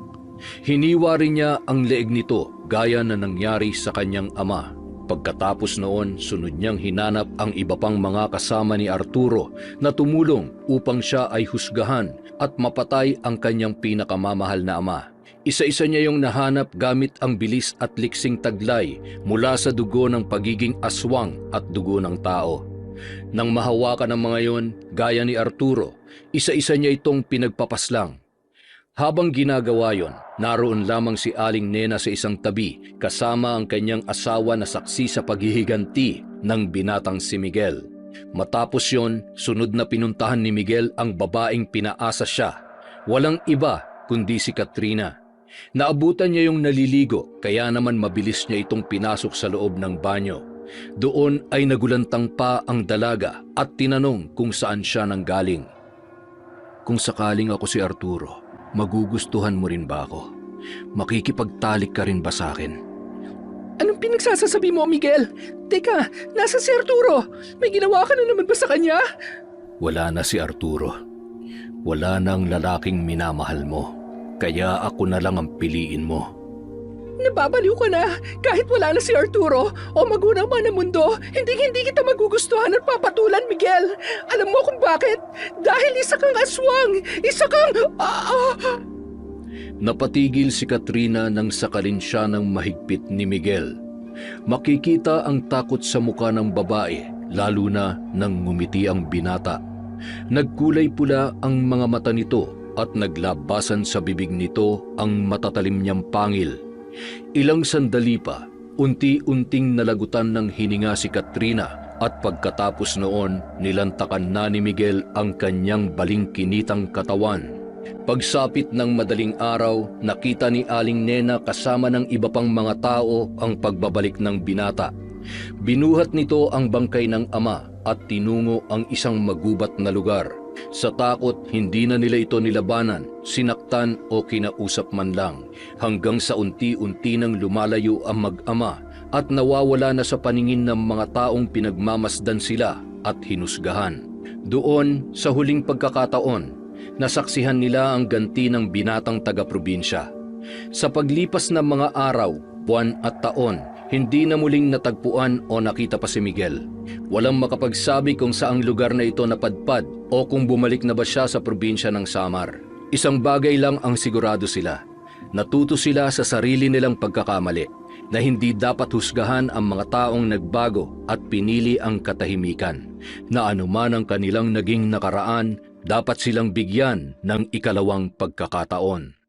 Hiniwa rin niya ang leeg nito gaya na nangyari sa kanyang ama. Pagkatapos noon, sunod niyang hinanap ang iba pang mga kasama ni Arturo na tumulong upang siya ay husgahan at mapatay ang kanyang pinakamamahal na ama. Isa-isa niya yung nahanap gamit ang bilis at liksing taglay mula sa dugo ng pagiging aswang at dugo ng tao. Nang mahawakan ang mga yon, gaya ni Arturo, isa-isa niya itong pinagpapaslang. Habang ginagawa yon, naroon lamang si Aling Nena sa isang tabi kasama ang kanyang asawa na saksi sa paghihiganti ng binatang si Miguel. Matapos yon, sunod na pinuntahan ni Miguel ang babaeng pinaasa siya. Walang iba kundi si Katrina. Naabutan niya yung naliligo kaya naman mabilis niya itong pinasok sa loob ng banyo. Doon ay nagulantang pa ang dalaga at tinanong kung saan siya nanggaling. Kung sakaling ako si Arturo, magugustuhan mo rin ba ako? Makikipagtalik ka rin ba sa akin? Anong pinagsasasabi mo, Miguel? Teka, nasa si Arturo. May ginawa ka na naman ba sa kanya? Wala na si Arturo. Wala nang lalaking minamahal mo. Kaya ako na lang ang piliin mo. Nababaliw ka na. Kahit wala na si Arturo o magulang man ang mundo, hindi kita magugustuhan at papatulan, Miguel. Alam mo kung bakit? Dahil isa kang aswang. Isa kang... Napatigil si Katrina nang sakalin siya ng mahigpit ni Miguel. Makikita ang takot sa muka ng babae, lalo na nang ngumiti ang binata. Nagkulay pula ang mga mata nito at naglabasan sa bibig nito ang matatalim niyang pangil. Ilang sandali pa, unti-unting nalagutan ng hininga si Katrina at pagkatapos noon, nilantakan na ni Miguel ang kanyang balingkinitang katawan. Pagsapit ng madaling araw, nakita ni Aling Nena kasama ng iba pang mga tao ang pagbabalik ng binata. Binuhat nito ang bangkay ng ama at tinungo ang isang magubat na lugar. Sa takot, hindi na nila ito nilabanan, sinaktan o kinausap man lang, hanggang sa unti-unti nang lumalayo ang mag-ama at nawawala na sa paningin ng mga taong pinagmamasdan sila at hinusgahan. Doon, sa huling pagkakataon, nasaksihan nila ang ganti ng binatang taga-probinsya. Sa paglipas ng mga araw, buwan at taon, hindi na muling natagpuan o nakita pa si Miguel. Walang makapagsabi kung saang lugar na ito napadpad o kung bumalik na ba siya sa probinsya ng Samar. Isang bagay lang ang sigurado sila. Natuto sila sa sarili nilang pagkakamali na hindi dapat husgahan ang mga taong nagbago at pinili ang katahimikan, na anuman ang kanilang naging nakaraan, dapat silang bigyan ng ikalawang pagkakataon.